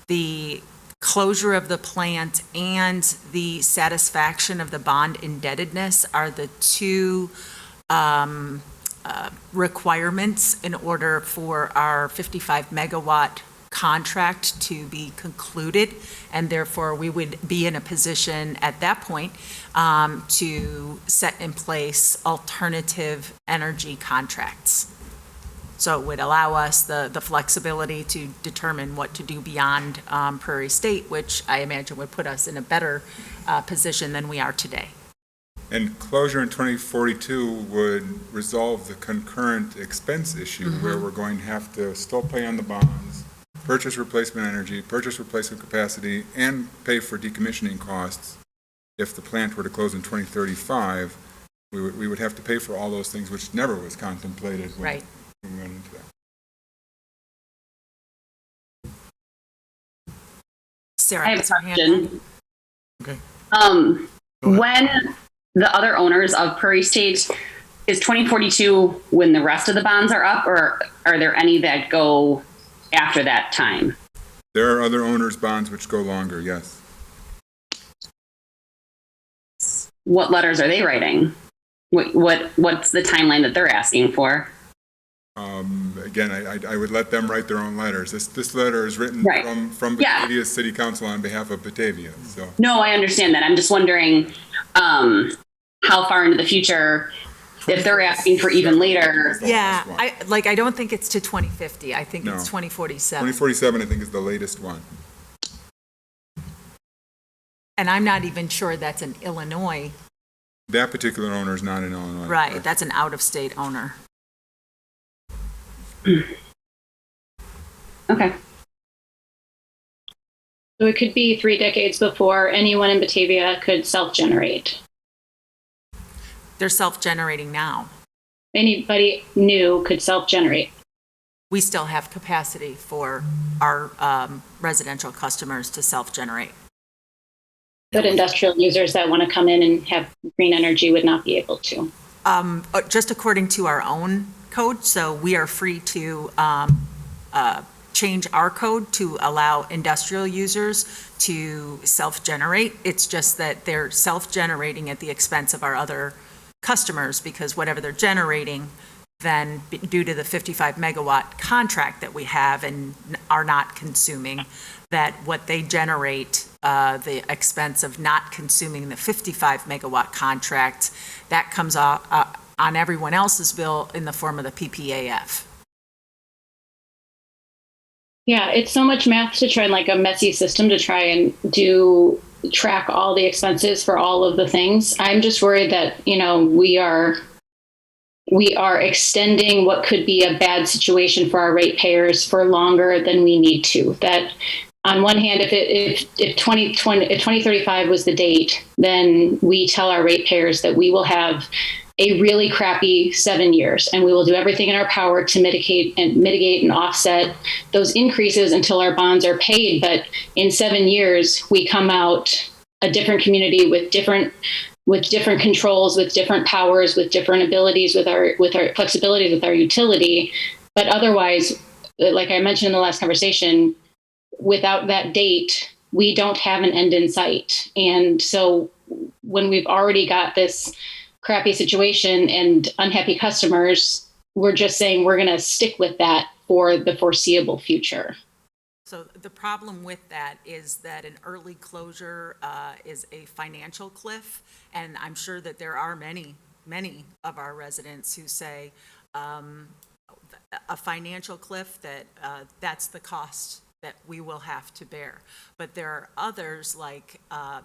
the closure of the plant and the satisfaction of the bond indebtedness are the two requirements in order for our 55 megawatt contract to be concluded, and therefore we would be in a position at that point to set in place alternative energy contracts. So it would allow us the flexibility to determine what to do beyond Prairie State, which I imagine would put us in a better position than we are today. And closure in 2042 would resolve the concurrent expense issue where we're going to have to still pay on the bonds, purchase replacement energy, purchase replacement capacity, and pay for decommissioning costs. If the plant were to close in 2035, we would have to pay for all those things, which never was contemplated when we went into that. Sarah, I have a question. Okay. When the other owners of Prairie State, is 2042 when the rest of the bonds are up, or are there any that go after that time? There are other owners' bonds which go longer, yes. What letters are they writing? What's the timeline that they're asking for? Again, I would let them write their own letters. This letter is written from Batavia City Council on behalf of Batavia. So. No, I understand that. I'm just wondering how far into the future, if they're asking for even later. Yeah, I don't think it's to 2050. I think it's 2047. 2047, I think, is the latest one. And I'm not even sure that's in Illinois. That particular owner is not in Illinois. Right, that's an out-of-state owner. Okay. So it could be 3 decades before anyone in Batavia could self-generate. They're self-generating now. Anybody new could self-generate. We still have capacity for our residential customers to self-generate. But industrial users that want to come in and have green energy would not be able to. Just according to our own code, so we are free to change our code to allow industrial users to self-generate. It's just that they're self-generating at the expense of our other customers, because whatever they're generating, then due to the 55 megawatt contract that we have and are not consuming, that what they generate, the expense of not consuming the 55 megawatt contract, that comes on everyone else's bill in the form of the PPAF. Yeah, it's so much math to try and like a messy system to try and track all the expenses for all of the things. I'm just worried that, we are extending what could be a bad situation for our ratepayers for longer than we need to. That on one hand, if 2035 was the date, then we tell our ratepayers that we will have a really crappy 7 years, and we will do everything in our power to mitigate and offset those increases until our bonds are paid. But in 7 years, we come out a different community with different controls, with different powers, with different abilities, with our flexibilities, with our utility. But otherwise, like I mentioned in the last conversation, without that date, we don't have an end in sight. And so when we've already got this crappy situation and unhappy customers, we're just saying we're going to stick with that for the foreseeable future. So the problem with that is that an early closure is a financial cliff, and I'm sure that there are many of our residents who say a financial cliff, that that's the cost that we will have to bear. But there are others, like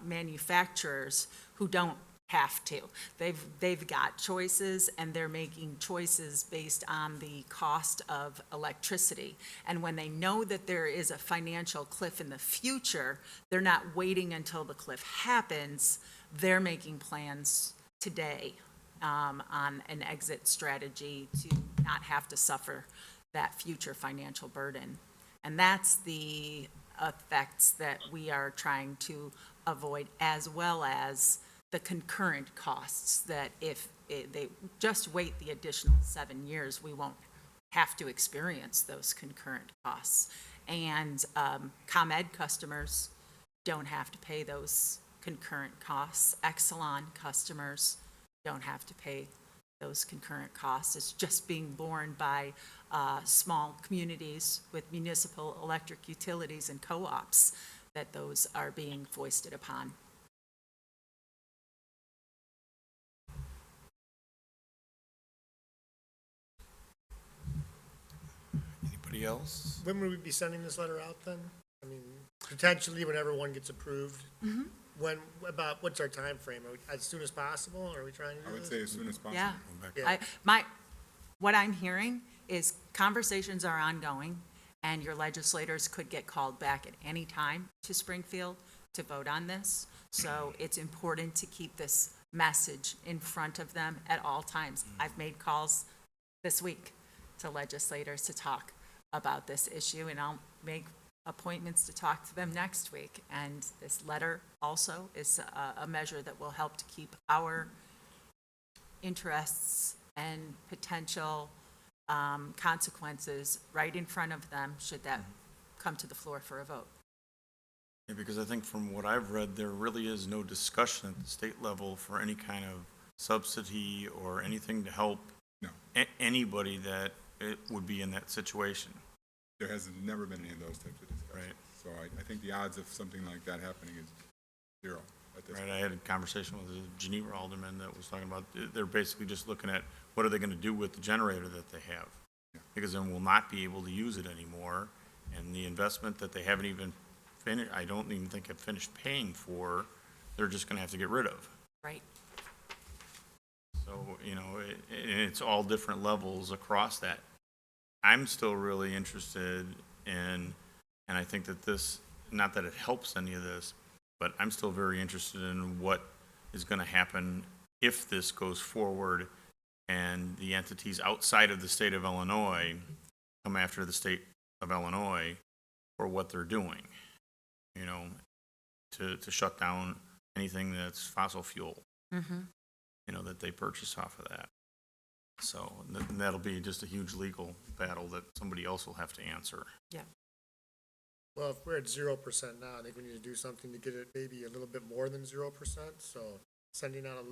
manufacturers, who don't have to. They've got choices, and they're making choices based on the cost of electricity. And when they know that there is a financial cliff in the future, they're not waiting until the cliff happens. They're making plans today on an exit strategy to not have to suffer that future financial burden. And that's the effects that we are trying to avoid, as well as the concurrent costs, that if they just wait the additional 7 years, we won't have to experience those concurrent costs. And ComEd customers don't have to pay those concurrent costs. Exelon customers don't have to pay those concurrent costs. It's just being borne by small communities with municipal electric utilities and co-ops that those are being foisted upon. Anybody else? When would we be sending this letter out then? I mean, potentially whenever one gets approved. What's our time frame? As soon as possible? Are we trying to do I would this? say as soon as possible. Yeah. What I'm hearing is conversations are ongoing, and your legislators could get called back at any time to Springfield to vote on this. So it's important to keep this message in front of them at all times. I've made calls this week to legislators to talk about this issue, and I'll make appointments to talk to them next week. And this letter also is a measure that will help to keep our interests and potential consequences right in front of them should that come to the floor for a vote. Yeah, because I think from what I've read, there really is no discussion at the state level for any kind of subsidy or anything to help anybody that it would be in that situation. There has never been any of those types of discussions. Right. So I think the odds of something like that happening is zero at this point. I had a conversation with a Geneva alderman that was talking about, they're basically just looking at what are they going to do with the generator that they have? Because then we'll not be able to use it anymore. And the investment that they haven't even finished, I don't even think have finished paying for, they're just going to have to get rid of. Right. So, it's all different levels across that. I'm still really interested in, and I think that this, not that it helps any of this, but I'm still very interested in what is going to happen if this goes forward and the entities outside of the state of Illinois come after the state of Illinois for what they're doing, to shut down anything that's fossil fuel, that they purchase off of that. So that'll be just a huge legal battle that somebody else will have to answer. Yeah. Well, if we're at 0% now, I think we need to do something to get it maybe a little bit more than 0%. So sending out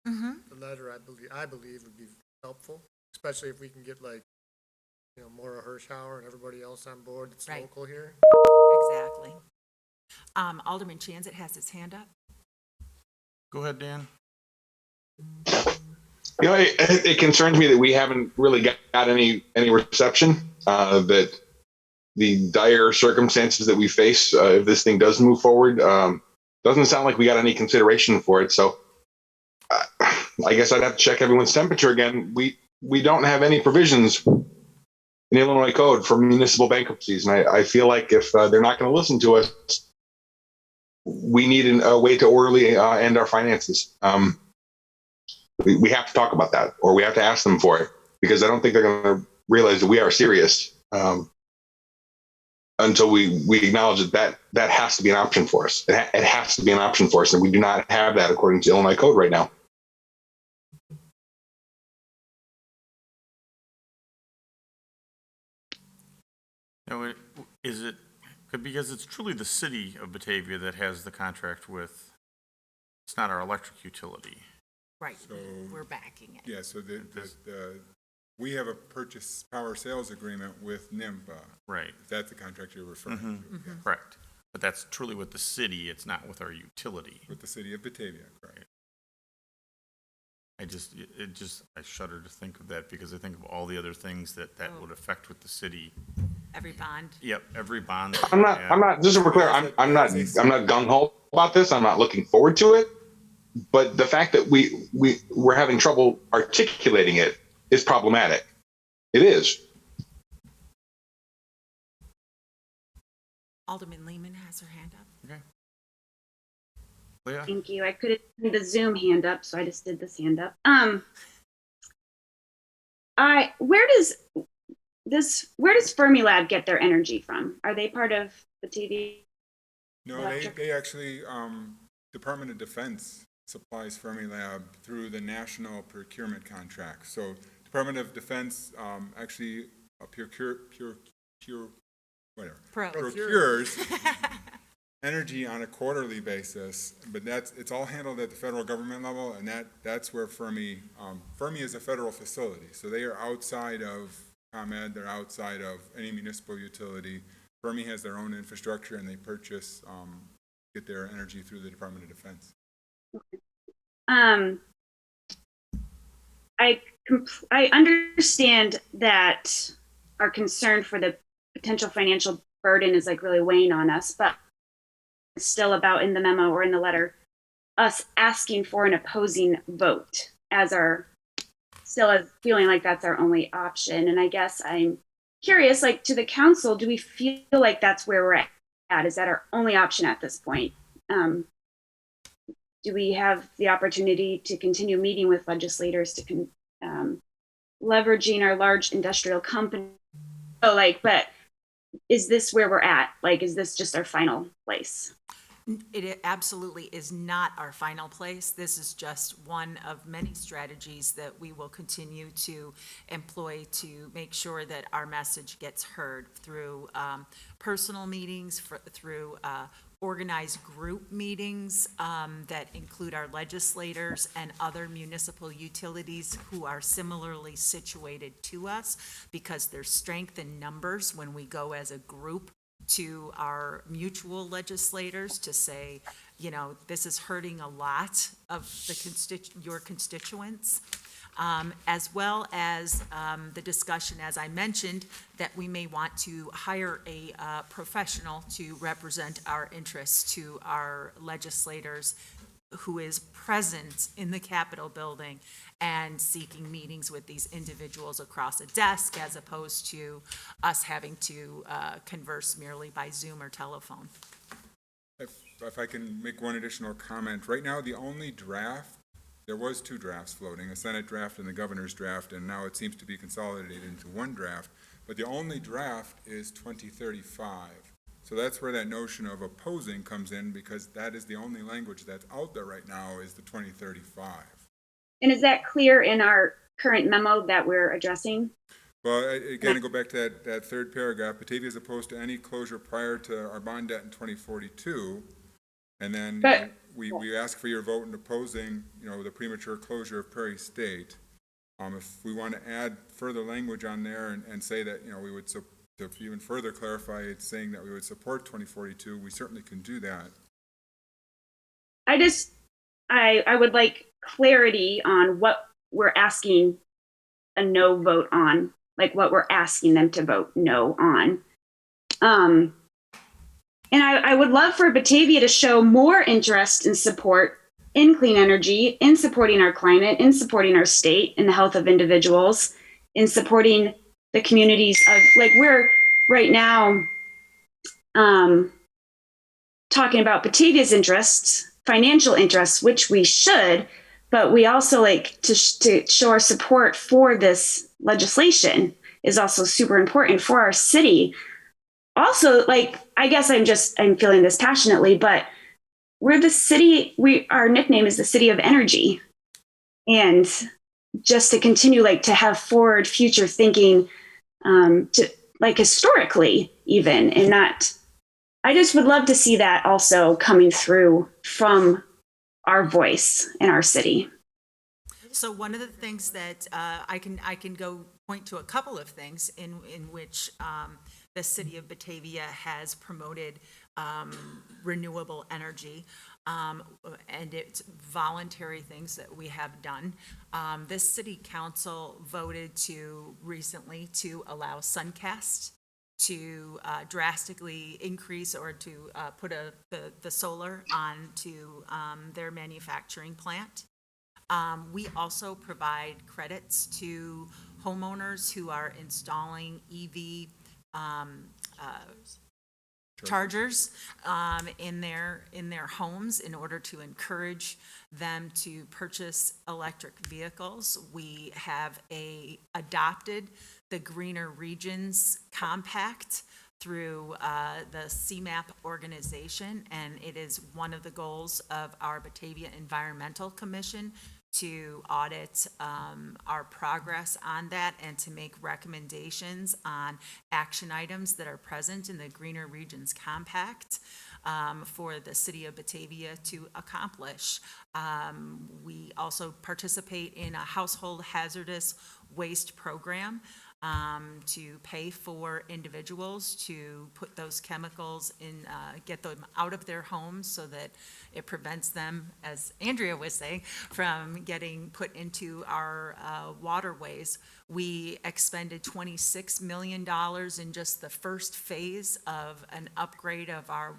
a letter, I believe would be helpful, especially if we can get Maura Hirschauer and everybody else on board that's local here. Exactly. Alderman Chanzit has his hand up. Go ahead, Dan. It concerns me that we haven't really got any reception, that the dire circumstances that we face if this thing does move forward. Doesn't sound like we got any consideration for it. So I guess I'd have to check everyone's temperature again. We don't have any provisions in the Illinois Code for municipal bankruptcies, and I feel like if they're not going to listen to us, we need a way to orderly end our finances. We have to talk about that, or we have to ask them for it, because I don't think they're going to realize that we are serious until we acknowledge that has to be an option for us. It has to be an option for us, and we do not have that according to Illinois Code right now. Now, is it because it's truly the city of Batavia that has the contract with? It's not our electric utility. Right, So, we're backing it. Yeah, so we have a purchase power sales agreement with NIMPA. Right. If that's the contract you're referring to. Yes. Correct. But that's truly with the city, it's not with our utility. With the city of Batavia, correct. I shudder to think of that, because I think of all the other things that would affect with the city. Every bond. Yep, every bond. I'm not, just so we're clear, I'm not gung ho about this. I'm not looking forward to it. But the fact that we're having trouble articulating it is problematic. It is. Alderman Lehman has her hand up. Okay. Leah? Thank you. I could have done the Zoom hand up, so I just did this hand up. Where does Fermilab get their energy from? Are they part of the TV? No, they actually, Department of Defense supplies Fermilab through the national procurement contract. So Department of Defense actually procures energy on a quarterly basis, but it's all handled at the federal government level, and that's where Fermi is a federal facility. So they are outside of ComEd, they're outside of any municipal utility. Fermi has their own infrastructure, and they purchase, get their energy through the Department of Defense. I understand that our concern for the potential financial burden is like really weighing on us, but it's still about, in the memo or in the letter, us asking for an opposing vote as feeling like that's our only option. And I guess I'm curious, like, to the council, do we feel like that's where we're at? Is that our only option at this point? Do we have the opportunity to continue meeting with legislators to leveraging our large industrial company? But is this where we're at? Like, is this just our final place? It absolutely is not our final place. This is just one of many strategies that we will continue to employ to make sure that our message gets heard through personal meetings, through organized group meetings that include our legislators and other municipal utilities who are similarly situated to us, because there's strength in numbers when we go as a group to our mutual legislators to say, this is hurting a lot of your constituents, as well as the discussion, as I mentioned, that we may want to hire a professional to represent our interests to our legislators, who is present in the Capitol building and seeking meetings with these individuals across a desk, as opposed to us having to converse merely by Zoom or telephone. If I can make one additional comment. Right now, the only draft, there was two drafts floating, a Senate draft and the governor's draft, and now it seems to be consolidated into one draft. But the only draft is 2035. So that's where that notion of opposing comes in, because that is the only language that's out there right now, is the 2035. And is that clear in our current memo that we're addressing? Well, again, I go back to that third paragraph. Batavia is opposed to any closure prior to our bond debt in 2042. And then we ask for your vote in opposing, the premature closure of Prairie State. If we want to add further language on there and say that, we would, to even further clarify it, saying that we would support 2042, we certainly can do that. I would like clarity on what we're asking a no vote on, like what we're asking them to vote no on. And I would love for Batavia to show more interest and support in clean energy, in supporting our climate, in supporting our state and the health of individuals, in supporting the communities of, like, we're right now talking about Batavia's interests, financial interests, which we should, but we also like to show our support for this legislation is also super important for our city. Also, like, I guess I'm feeling this passionately, but we're the city, our nickname is the City of Energy. And just to continue, like, to have forward future thinking, to, like, historically even, and not, I just would love to see that also coming through from our voice in our city. So one of the things that I can go point to a couple of things in which the city of Batavia has promoted renewable energy, and it's voluntary things that we have done. This city council voted recently to allow Suncast to drastically increase or to put the solar onto their manufacturing plant. We also provide credits to homeowners who are installing EV chargers in their homes in order to encourage them to purchase electric vehicles. We have adopted the Greener Regions Compact through the CMAP organization, and it is one of the goals of our Batavia Environmental Commission to audit our progress on that and to make recommendations on action items that are present in the Greener Regions Compact for the city of Batavia to accomplish. We also participate in a household hazardous waste program to pay for individuals to put those chemicals in, get them out of their homes so that it prevents them, as Andrea was saying, from getting put into our waterways. We expended $26 million in just the first phase of an upgrade of our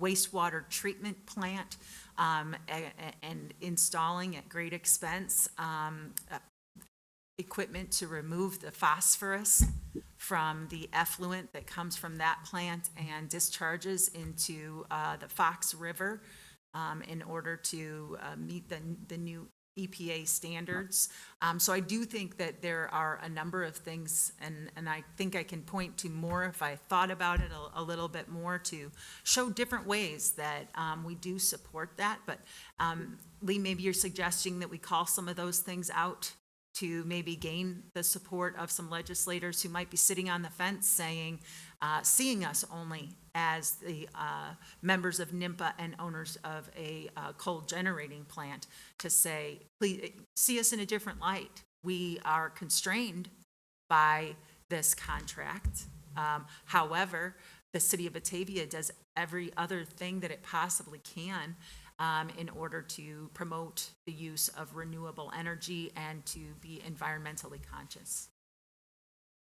wastewater treatment plant and installing at great expense equipment to remove the phosphorus from the effluent that comes from that plant and discharges into the Fox River in order to meet the new EPA standards. So I do think that there are a number of things, and I think I can point to more if I thought about it a little bit more to show different ways that we do support that. But Lee, maybe you're suggesting that we call some of those things out to maybe gain the support of some legislators who might be sitting on the fence saying, seeing us only as the members of NIMPA and owners of a coal generating plant to say, please see us in a different light. We are constrained by this contract. However, the city of Batavia does every other thing that it possibly can in order to promote the use of renewable energy and to be environmentally conscious.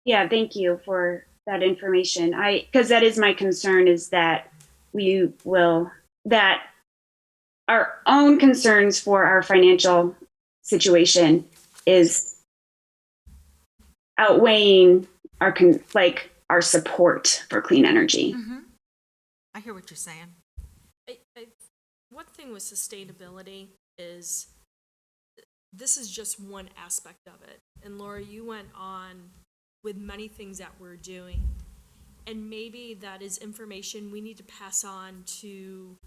Yeah, thank you for that information. Because that is my concern, is that that our own concerns for our financial situation is outweighing our support for clean energy. Mm-hmm. I hear what you're saying. One thing with sustainability is this is just one aspect of it. And Laura, you went on with many things that we're doing. And maybe that is information we need to pass on to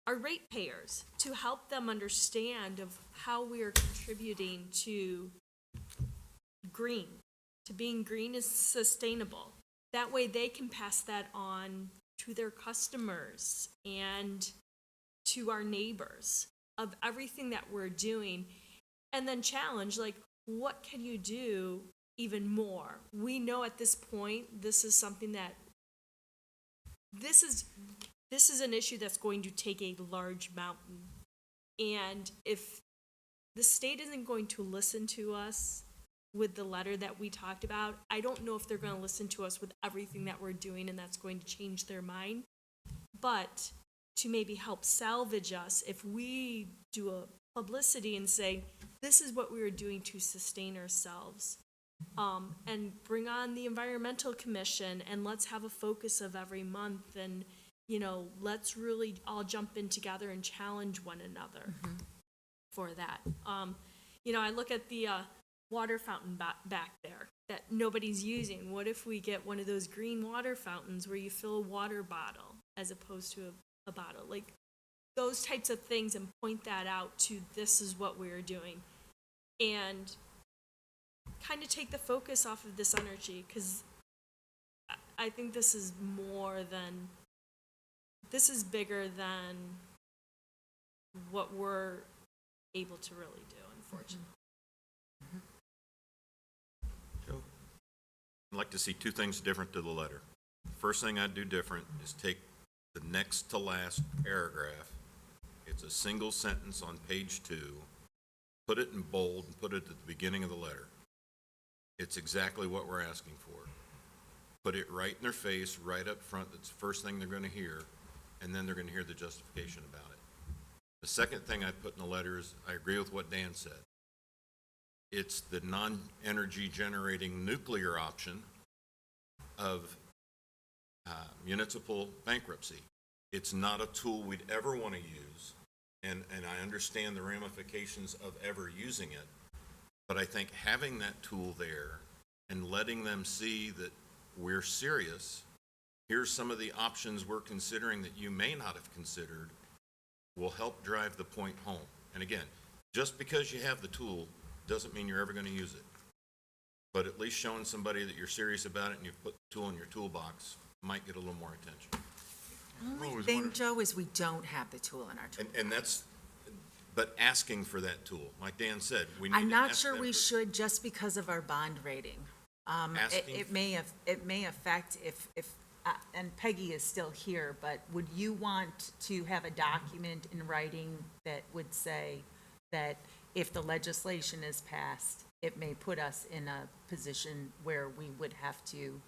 our ratepayers to help them understand of how we are contributing to green, to being green is sustainable. That way they can pass that on to their customers and to our neighbors of everything that we're doing, and then challenge, like, what can you do even more? We know at this point, this is something that, this is an issue that's going to take a large mountain. And if the state isn't going to listen to us with the letter that we talked about. I don't know if they're going to listen to us with everything that we're doing and that's going to change their mind. But to maybe help salvage us, if we do a publicity and say, this is what we are doing to sustain ourselves, and bring on the Environmental Commission, and let's have a focus of every month, and, you know, let's really all jump in together and challenge one another for that. You know, I look at the water fountain back there that nobody's using. What if we get one of those green water fountains where you fill a water bottle as opposed to a bottle? Like, those types of things, and point that out to, this is what we're doing. And kind of take the focus off of this energy, because I think this is bigger than what we're able to really do, unfortunately. I'd like to see two things different to the letter. First thing I'd do different is take the next to last paragraph. It's a single sentence on page 2. Put it in bold and put it at the beginning of the letter. It's exactly what we're asking for. Put it right in their face, right up front. That's the first thing they're going to hear, and then they're going to hear the justification about it. The second thing I put in the letter is, I agree with what Dan said. It's the non-energy generating nuclear option of municipal bankruptcy. It's not a tool we'd ever want to use, and I understand the ramifications of ever using it, but I think having that tool there and letting them see that we're serious, here's some of the options we're considering that you may not have considered, will help drive the point home. And again, just because you have the tool doesn't mean you're ever going to use it. But at least showing somebody that you're serious about it and you've put the tool in your toolbox might get a little more attention. The only thing, Joe, is we don't have the tool in our tool. And that's, but asking for that tool, like Dan said, we need I'm to not ask sure them we for- should, just because of our bond rating. It may affect if, and Peggy is still here, but would you want to have a document in writing that would say that if the legislation is passed, it may put us in a position where we would have to,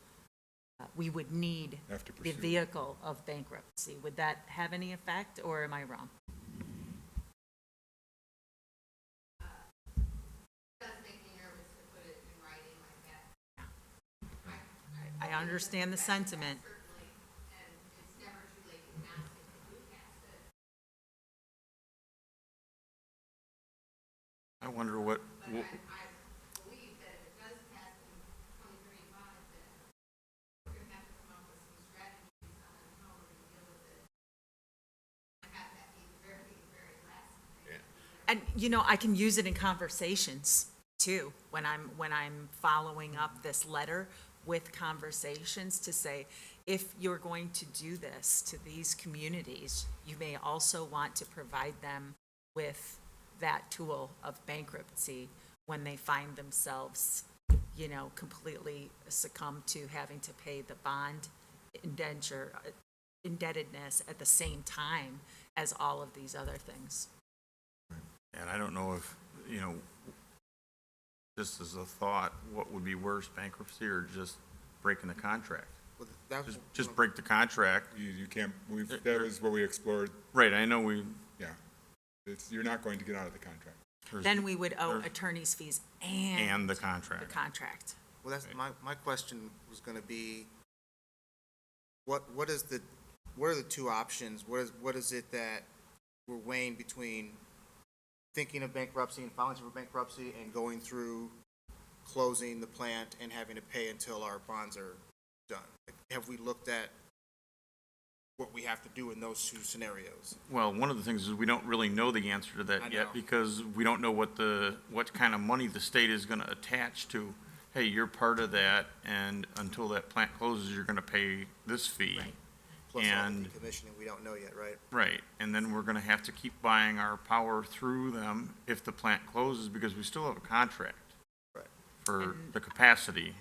we would need the vehicle of bankruptcy? Would that have any effect, or am I wrong? I understand the sentiment. I wonder what, And, you know, I can use it in conversations too, when I'm following up this letter with conversations to say, if you're going to do this to these communities, you may also want to provide them with that tool of bankruptcy when they find themselves, you know, completely succumb to having to pay the bond indebtedness at the same time as all of these other things. and I don't know if, you know, just as a thought, what would be worse, bankruptcy or just breaking the contract? Just break the contract. You can't, that was what we explored. Right, I know Yeah. You're not going to get out of the contract. Then we would owe attorney's fees and the contract. The contract. Well, that's my question was going to be, what are the two options? What is it that we're weighing between thinking of bankruptcy and filing for bankruptcy and going through closing the plant and having to pay until our bonds are done? Like, have we looked at what we have to do in those two scenarios? Well, one of the things is we don't really know the answer to that I yet, know. because we don't know what kind of money the state is gonna attach to, hey, you're part of that, and until that plant closes, you're gonna pay this fee. Plus all And, the decommissioning, we don't know yet, right? right, and then we're gonna have to keep buying our power through them if the plant closes, because we still have a contract. Right. For the capacity,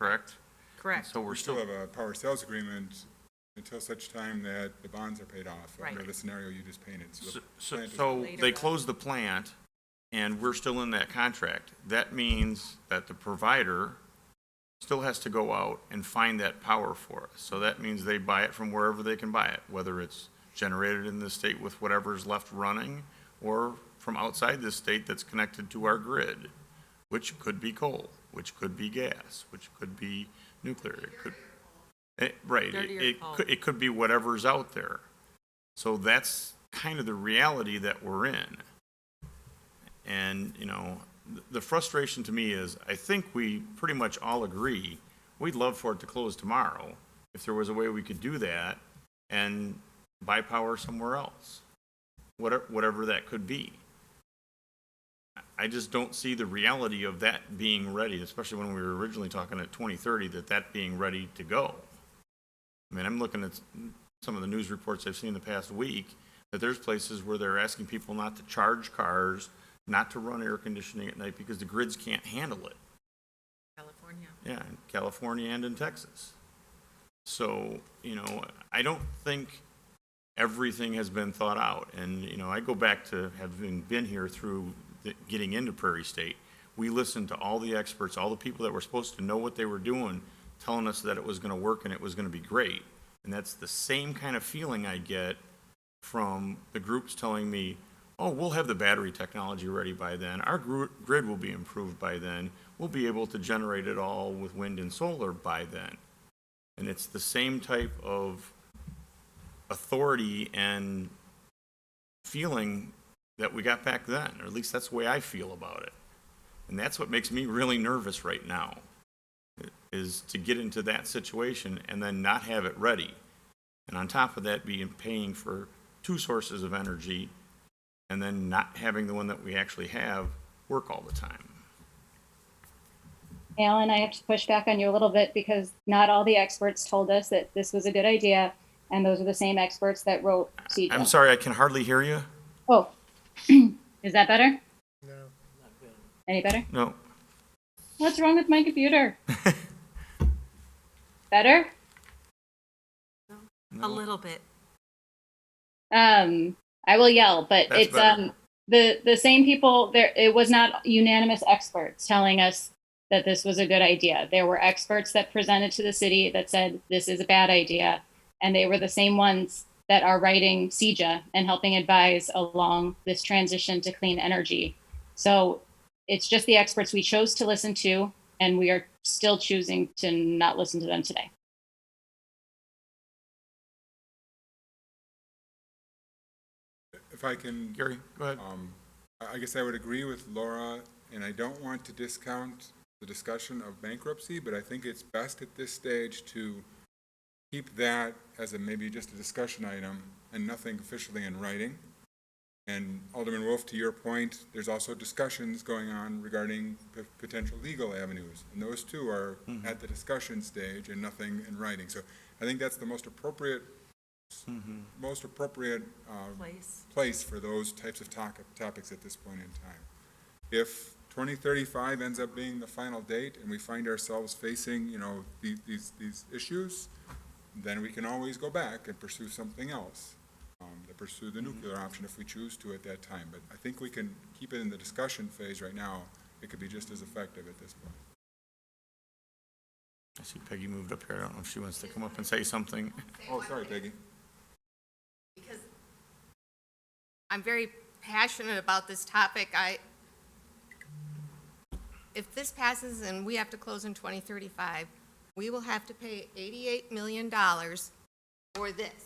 correct? Correct. So we're We still, still have a power sales agreement until such time that the bonds are paid off, Right. under the scenario you just painted. So the plant is- so they close the plant, and we're still in that contract, that means that the provider still has to go out and find that power for us. So that means they buy it from wherever they can buy it, whether it's generated in the state with whatever's left running, or from outside the state that's connected to our grid, which could be coal, which could be gas, which could be nuclear. It could, right, it could be whatever's out there. So that's kind of the reality that we're in. And, you know, the frustration to me is, I think we pretty much all agree, we'd love for it to close tomorrow, if there was a way we could do that and buy power somewhere else, whatever that could be. I just don't see the reality of that being ready, especially when we were originally talking at 2030, that being ready to go. I mean, I'm looking at some of the news reports I've seen in the past week, that there's places where they're asking people not to charge cars, not to run air conditioning at night because the grids can't handle it. California. Yeah, in California and in Texas. So, you know, I don't think everything has been thought out. And, you know, I go back to having been here through getting into Prairie State. We listened to all the experts, all the people that were supposed to know what they were doing, telling us that it was going to work and it was going to be great. And that's the same kind of feeling I get from the groups telling me, oh, we'll have the battery technology ready by then. Our grid will be improved by then. We'll be able to generate it all with wind and solar by then. And it's the same type of authority and feeling that we got back then, or at least that's the way I feel about it. And that's what makes me really nervous right now, is to get into that situation and then not have it ready. And on top of that, be paying for two sources of energy and then not having the one that we actually have work all the time. Alan, I have to push back on you a little bit because not all the experts told us that this was a good idea, and those are the same experts that wrote CEJA. I'm sorry, I can hardly hear you. Oh, is that better? No. Any better? No. What's wrong with my computer? Better? A little bit. I will yell, but That's it's better. the same people there. It was not unanimous experts telling us that this was a good idea. There were experts that presented to the city that said this is a bad idea, and they were the same ones that are writing CEJA and helping advise along this transition to clean energy. So it's just the experts we chose to listen to, and we are still choosing to not listen to them today. If I can, Gary, go ahead. I guess I would agree with Laura, and I don't want to discount the discussion of bankruptcy, but I think it's best at this stage to keep that as maybe just a discussion item and nothing officially in writing. And Alderman Wolf, to your point, there's also discussions going on regarding potential legal avenues, and those two are at the discussion stage and nothing in writing. So I think that's the most appropriate place for those types of topics at this point in time. If 2035 ends up being the final date and we find ourselves facing, you know, these issues, then we can always go back and pursue something else, to pursue the nuclear option if we choose to at that time. But I think we can keep it in the discussion phase right now. It could be just as effective at this point. I see Peggy moved up here. I don't know if she wants to come up and say something. Oh, sorry, Peggy. Because I'm very passionate about this topic. If this passes and we have to close in 2035, we will have to pay $88 million for this.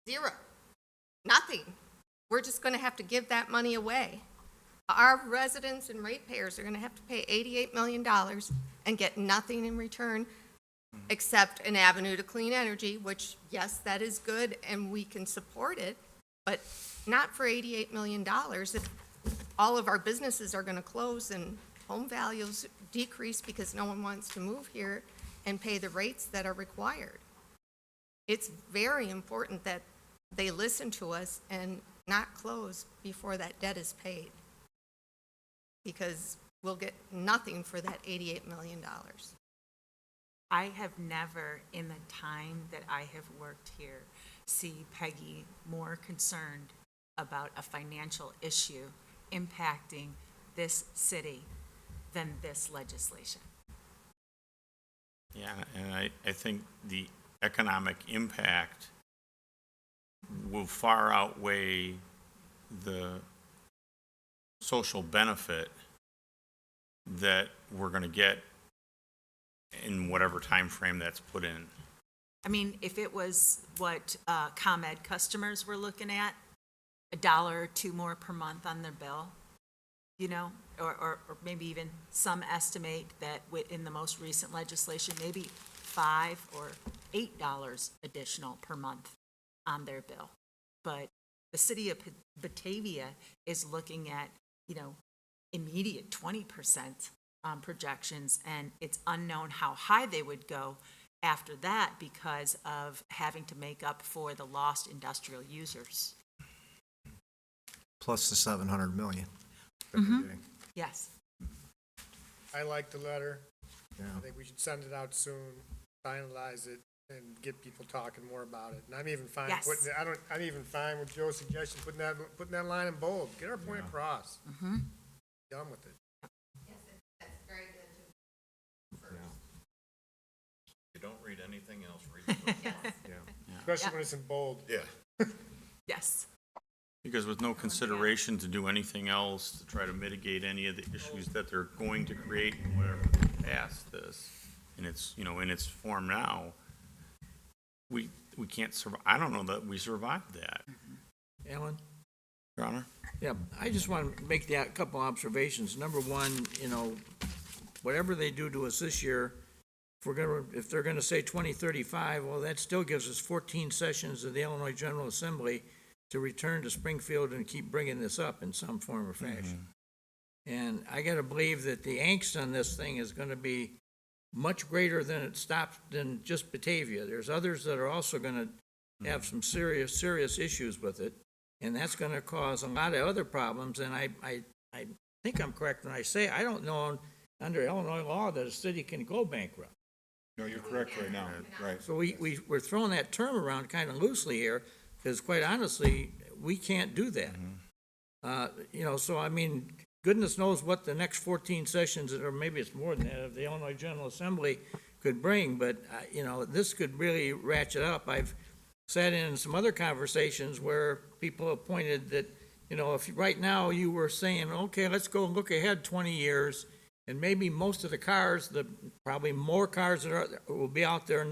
Zero. Nothing. We're just going to have to give that money away. Our residents and ratepayers are going to have to pay $88 million and get nothing in return except an avenue to clean energy, which, yes, that is good and we can support it, but not for $88 million if all of our businesses are going to close and home values decrease because no one wants to move here and pay the rates that are required. It's very important that they listen to us and not close before that debt is paid, because we'll get nothing for that $88 million. I have never, in the time that I have worked here, see Peggy more concerned about a financial issue impacting this city than this legislation. Yeah, and I think the economic impact will far outweigh the social benefit that we're going to get in whatever time frame that's put in. I mean, if it was what ComEd customers were looking at, $1 or $2 more per month on their bill, you know, or maybe even some estimate that in the most recent legislation, maybe $5 or $8 additional per month on their bill. But the city of Batavia is looking at, you know, immediate 20% projections, and it's unknown how high they would go after that because of having to make up for the lost industrial users. Plus the 700 million. Yes. I like the letter. Yeah. I think we should send it out soon, finalize it, and get people talking more about it. And I'm even fine Yes. putting it, I'm even fine with Joe's suggestion, putting that line in bold. Get our point across. Done with it. You don't read anything else, read the book. Especially when it's in bold. Yeah. Yes. Because with no consideration to do anything else to try to mitigate any of the issues that they're going to create whenever they pass this in its, you know, in its form now, we can't survive. I don't know that we survived that. Alan? Your Honor? Yeah, I just want to make a couple observations. Number one, you know, whatever they do to us this year, if they're gonna say 2035, well, that still gives us 14 sessions of the Illinois General Assembly to return to Springfield and keep bringing this up in some form or fashion. And I gotta believe that the angst on this thing is gonna be much greater than just Batavia. There's others that are also gonna have some serious issues with it, and that's gonna cause a lot of other problems. And I think I'm correct when I say I don't know under Illinois law that a city can go bankrupt. No, you're correct right now, right. So we're throwing that term around kind of loosely here, because quite honestly, we can't do that. You know, so I mean, goodness knows what the next 14 sessions, or maybe it's more than that, of the Illinois General Assembly could bring, but, you know, this could really ratchet up. I've sat in some other conversations where people have pointed that, you know, if right now you were saying, okay, let's go look ahead 20 years, and maybe most of the cars, probably more cars will be out there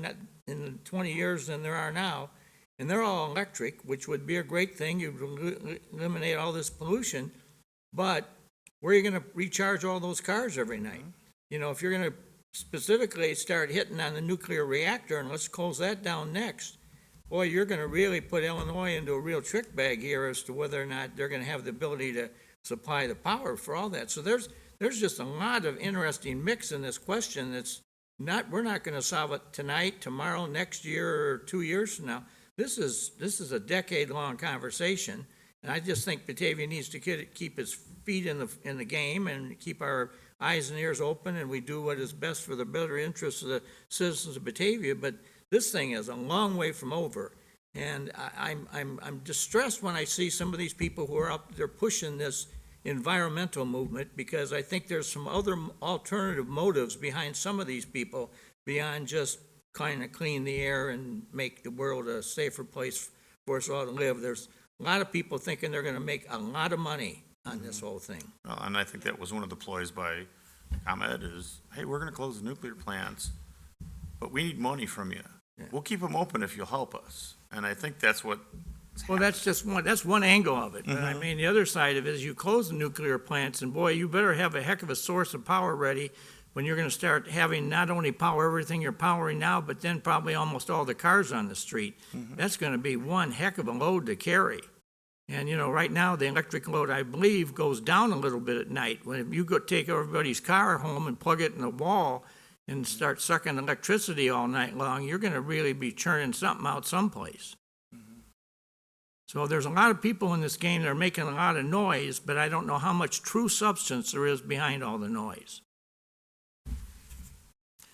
in 20 years than there are now, and they're all electric, which would be a great thing. You'd eliminate all this pollution, but where are you going to recharge all those cars every night? You know, if you're going to specifically start hitting on the nuclear reactor, and let's close that down next, boy, you're going to really put Illinois into a real trick bag here as to whether or not they're going to have the ability to supply the power for all that. So there's just a lot of interesting mix in this question we're not going to solve it tonight, tomorrow, next year, or 2 years from now. This is a decade-long conversation, and I just think Batavia needs to keep its feet in the game and keep our eyes and ears open, and we do what is best for the better interests of the citizens of Batavia. But this thing is a long way from over, and I'm distressed when I see some of these people who are out there pushing this environmental movement, because I think there's some other alternative motives behind some of these people beyond just kind of clean the air and make the world a safer place for us all to live. There's a lot of people thinking they're going to make a lot of money on this whole thing. Well, and I think that was one of the ploys by ComEd is, hey, we're going to close the nuclear plants, but we need money from you. Yeah. We'll keep them open if you'll help us. And I think that's what. Well, that's one angle of it. But I mean, the other side of it is you close the nuclear plants, and boy, you better have a heck of a source of power ready when you're going to start having not only power everything you're powering now, but then probably almost all the cars on the street. That's going to be one heck of a load to carry. And, you know, right now, the electric load, I believe, goes down a little bit at night. When you go take everybody's car home and plug it in the wall and start sucking electricity all night long, you're going to really be churning something out someplace. So there's a lot of people in this game that are making a lot of noise, but I don't know how much true substance there is behind all the noise.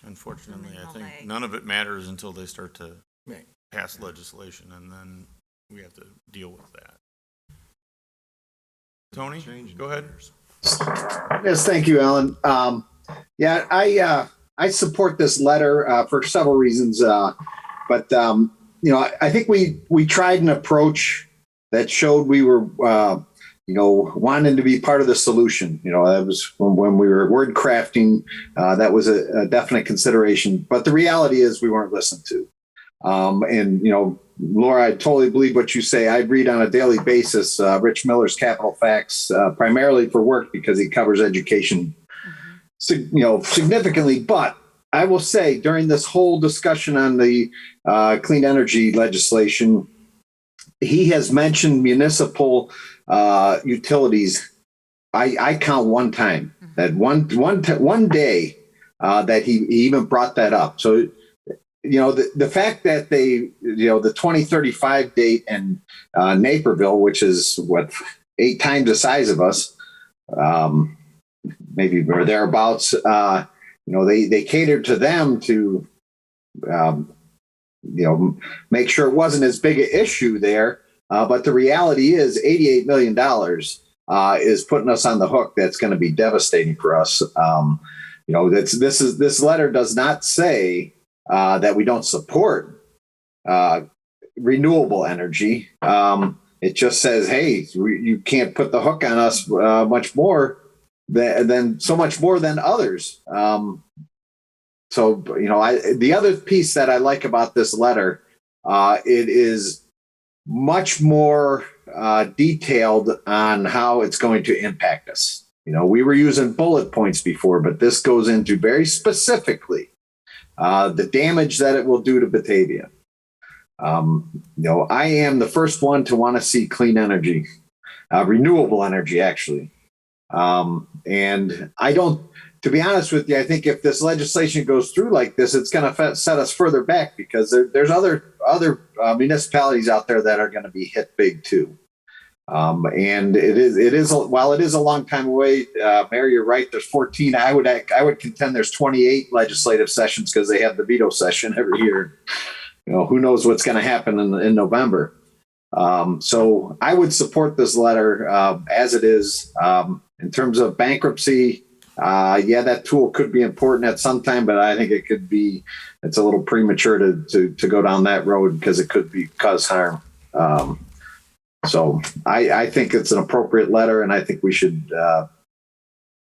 Unfortunately, I think none of it matters until they start to pass legislation, and then we have to deal with that. Tony, go ahead. Yes, thank you, Alan. Yeah, I support this letter for several reasons, but I think we tried an approach that showed we were wanting to be part of the solution. That was when we were word crafting. That was a definite consideration. But the reality is we weren't listened to. Laura, I totally believe what you say. I read on a daily basis Rich Miller's Capital Facts, primarily for work because he covers education, significantly. But I will say during this whole discussion on the clean energy legislation, he has mentioned municipal utilities. I count one time that one day that he even brought that up. So the fact that the 2035 date in Naperville, which is 8 times the size of us, maybe or thereabouts, they catered to them to make sure it wasn't as big an issue there. But the reality is $88 million is putting us on the hook. That's going to be devastating for us. This letter does not say that we don't support renewable energy. It just says, hey, you can't put the hook on us much more than others. The other piece that I like about this letter, it is much more detailed on how it's going to impact us. We were using bullet points before, but this goes into very specifically the damage that it will do to Batavia. I am the first one to want to see clean energy, renewable energy, actually. And I don't, to be honest with you, I think if this legislation goes through like this, it's going to set us further back because there's other municipalities out there that are going to be hit big too. And it is while it is a long time away, Mary, you're right. There's 14. I would contend there's 28 legislative sessions because they have the veto session every year. Who knows what's going to happen in November. So I would support this letter as it is. In terms of bankruptcy, that tool could be important at some time, but I think it's a little premature to go down that road because it could cause harm. So I think it's an appropriate letter, and I think we should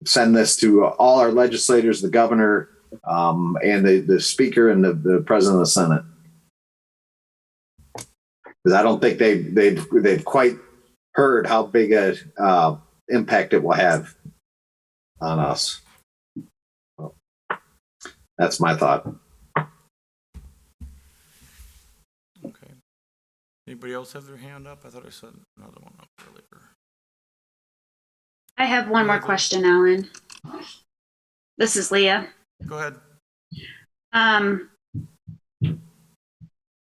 send this to all our legislators, the governor, and the speaker and the president of the Senate. Because I don't think they've quite heard how big a impact it will have on us. That's my thought. Okay. Anybody else have their hand up? I thought I said another one up earlier. I have one more question, Alan. This is Leah. Go ahead.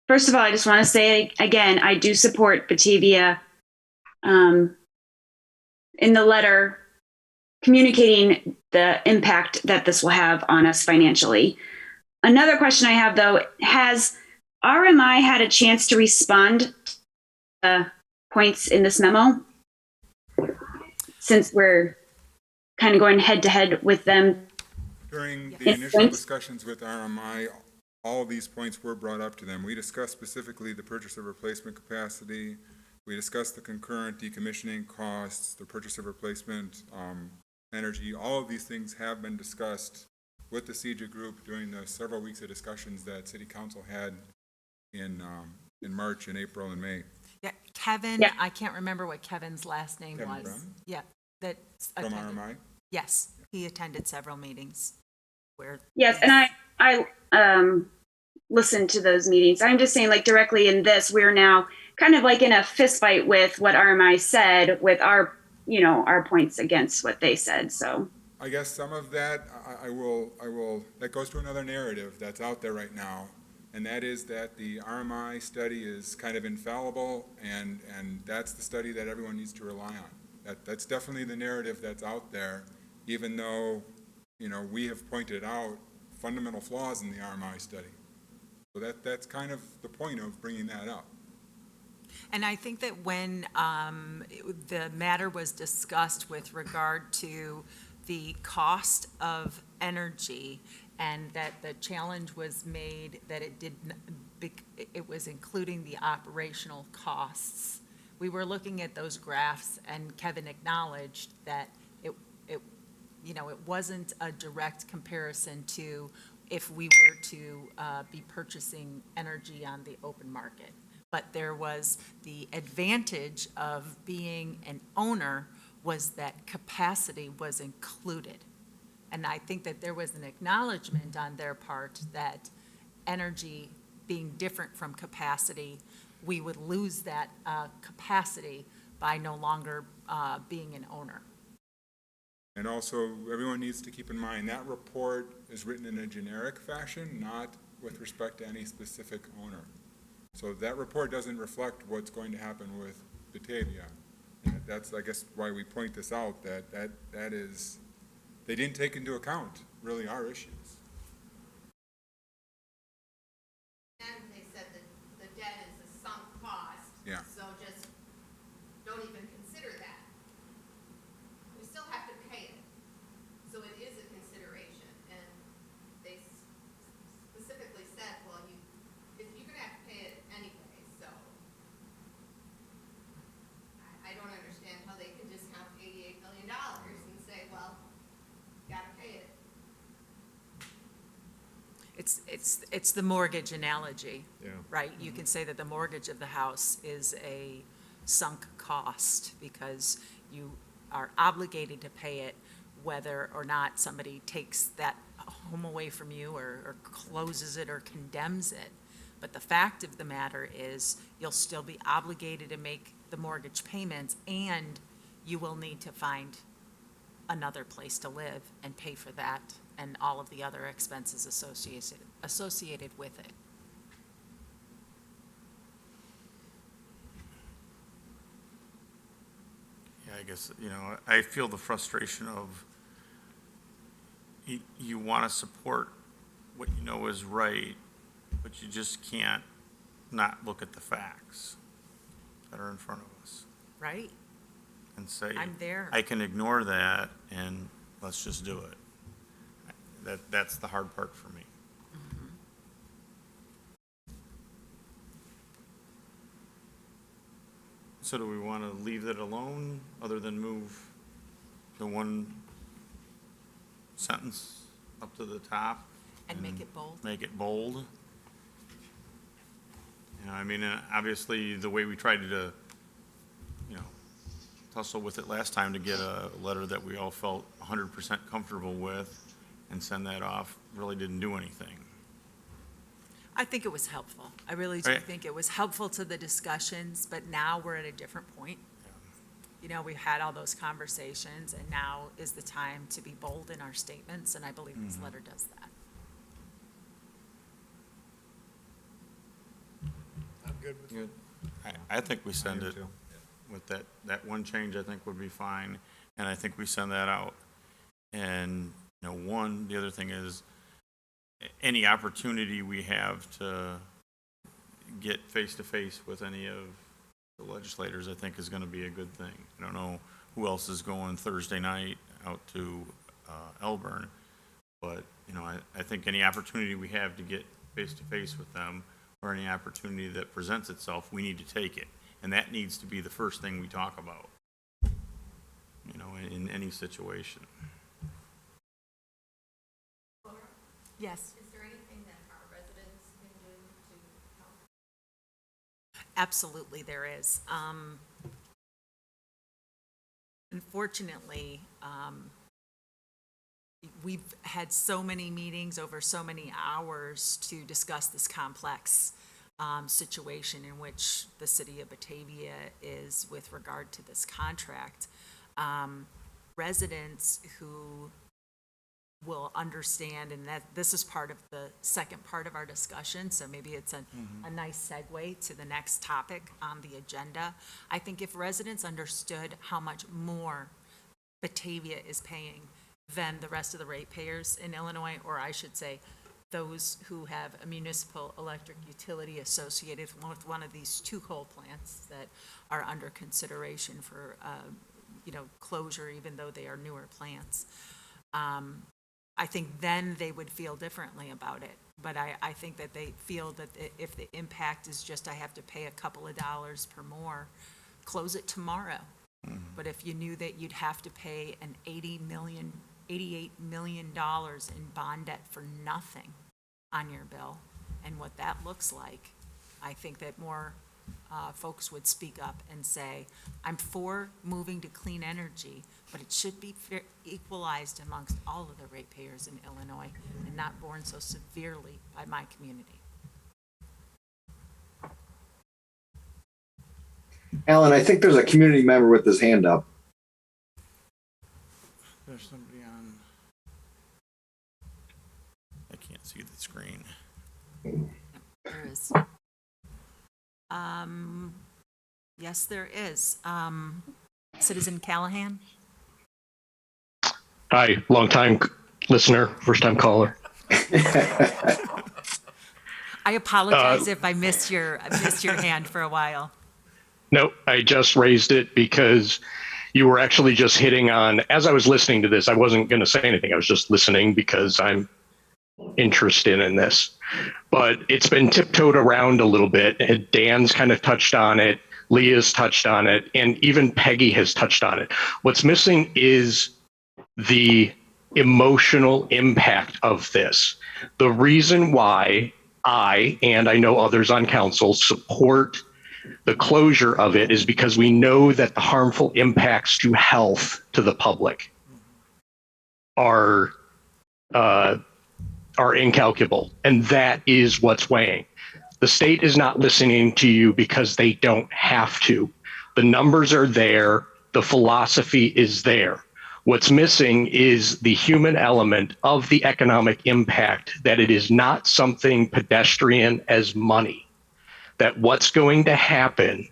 First of all, I just want to say again, I do support Batavia in the letter communicating the impact that this will have on us financially. Another question I have, though, has RMI had a chance to respond to points in this memo? Since we're kind of going head to head with them. During the initial discussions with RMI, all of these points were brought up to them. We discussed specifically the purchase of replacement capacity. We discussed the concurrent decommissioning costs, the purchase of replacement energy. All of these things have been discussed with the CEJA group during the several weeks of discussions that City Council had in March and April and May. Yeah, Kevin, I can't remember what Kevin's last name Kevin was. Brown? Yeah, that's From RMI? Yes, he attended several meetings where. Yes, and I listened to those meetings. I'm just saying, like, directly in this, we're now kind of like in a fist fight with what RMI said with our points against what they said. So I guess some of that I will that goes to another narrative that's out there right now, and that is that the RMI study is kind of infallible, and that's the study that everyone needs to rely on. That's definitely the narrative that's out there, even though we have pointed out fundamental flaws in the RMI study. So that's kind of the point of bringing that up. And I think that when the matter was discussed with regard to the cost of energy, and that the challenge was made that it was including the operational costs, we were looking at those graphs, and Kevin acknowledged that it wasn't a direct comparison to if we were to be purchasing energy on the open market. But there was the advantage of being an owner was that capacity was included. And I think that there was an acknowledgement on their part that energy being different from capacity, we would lose that capacity by no longer being an owner. And also, everyone needs to keep in mind that report is written in a generic fashion, not with respect to any specific owner. So that report doesn't reflect what's going to happen with Batavia. And that's, I guess, why we point this out, that is, they didn't take into account really our issues. And they said that the debt is a sunk cost. Yeah. So just don't even consider that. We still have to pay it. So it is a consideration. And they specifically said, well, you're going to have to pay it anyway. So I don't understand how they can discount $88 million and say, well, you got to pay it. It's the mortgage analogy, Yeah. right? You can say that the mortgage of the house is a sunk cost because you are obligated to pay it whether or not somebody takes that home away from you or closes it or condemns it. But the fact of the matter is you'll still be obligated to make the mortgage payments, and you will need to find another place to live and pay for that and all of the other expenses associated with it. Yeah, I guess, I feel the frustration of you want to support what you know is right, but you just can't not look at the facts that are in front of us Right? and say, I'm there. I can ignore that and let's just do it. That's the hard part for me. So do we want to leave it alone, other than move the one sentence up to the top? And make it bold. Make it bold? Obviously, the way we tried to, tussle with it last time to get a letter that we all felt 100% comfortable with and send that off really didn't do anything. I think it was helpful. I really do Right. think it was helpful to the discussions, but now we're at a different point. We've had all those conversations, and now is the time to be bold in our statements, and I believe this letter does that. I'm good with it. I think we send do it too. with that one change, I think would be fine, and I think we send that out. And, the other thing is, any opportunity we have to get face-to-face with any of the legislators, I think is going to be a good thing. I don't know who else is going Thursday night out to Elburn, but, I think any opportunity we have to get face-to-face with them, or any opportunity that presents itself, we need to take it. And that needs to be the first thing we talk about, in any situation. Yes. Is there anything that our residents can do to help? Absolutely, there is. Unfortunately, we've had so many meetings over so many hours to discuss this complex situation in which the city of Batavia is with regard to this contract. Residents who will understand, and that this is part of the second part of our discussion, so maybe it's a nice segue to the next topic on the agenda. I think if residents understood how much more Batavia is paying than the rest of the ratepayers in Illinois, or I should say, those who have a municipal electric utility associated with one of these two coal plants that are under consideration for, closure, even though they are newer plants. I think then they would feel differently about it. But I think that they feel that if the impact is just, I have to pay a couple of dollars per more, close it tomorrow. But if you knew that you'd have to pay an $88 million in bond debt for nothing on your bill, and what that looks like, I think that more folks would speak up and say, I'm for moving to clean energy, but it should be equalized amongst all of the ratepayers in Illinois and not borne so severely by my community. Alan, I think there's a community member with his hand up. There's somebody on. I can't see the screen. There is. Yes, there is. Citizen Callahan? Hi, long time listener, first time caller. I apologize if I missed your hand for a while. No, I just raised it because you were actually just hitting on, as I was listening to this, I wasn't going to say anything. I was just listening because I'm interested in this. But it's been tiptoed around a little bit, and Dan's kind of touched on it, Leah's touched on it, and even Peggy has touched on it. What's missing is the emotional impact of this. The reason why I, and I know others on council, support the closure of it is because we know that the harmful impacts to health to the public are incalculable, and that is what's weighing. The state is not listening to you because they don't have to. The numbers are there. The philosophy is there. What's missing is the human element of the economic impact, that it is not something pedestrian as money, that what's going to happen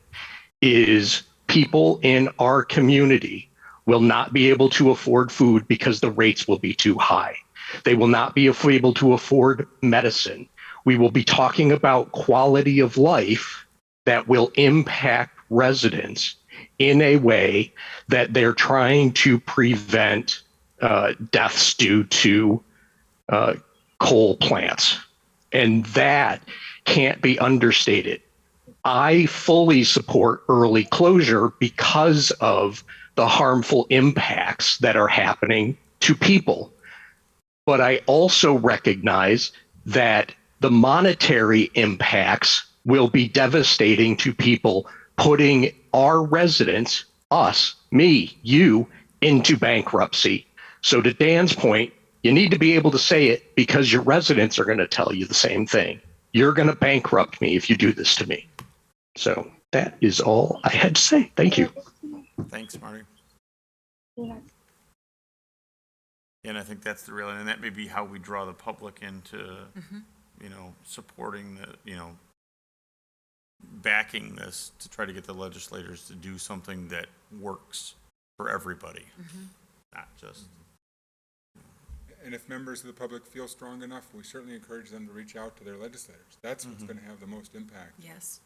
is people in our community will not be able to afford food because the rates will be too high. They will not be able to afford medicine. We will be talking about quality of life that will impact residents in a way that they're trying to prevent deaths due to coal plants. And that can't be understated. I fully support early closure because of the harmful impacts that are happening to people. But I also recognize that the monetary impacts will be devastating to people, putting our residents, us, me, you, into bankruptcy. So to Dan's point, you need to be able to say it because your residents are going to tell you the same thing. You're going to bankrupt me if you do this to me. So that is all I had to say. Thank you. Thanks, Marty. And I think that's the real, and that may be how we draw the public into, supporting the, backing this to try to get the legislators to do something that works for everybody, not just. And if members of the public feel strong enough, we certainly encourage them to reach out to their legislators. That's what's going to have the most impact. Yes.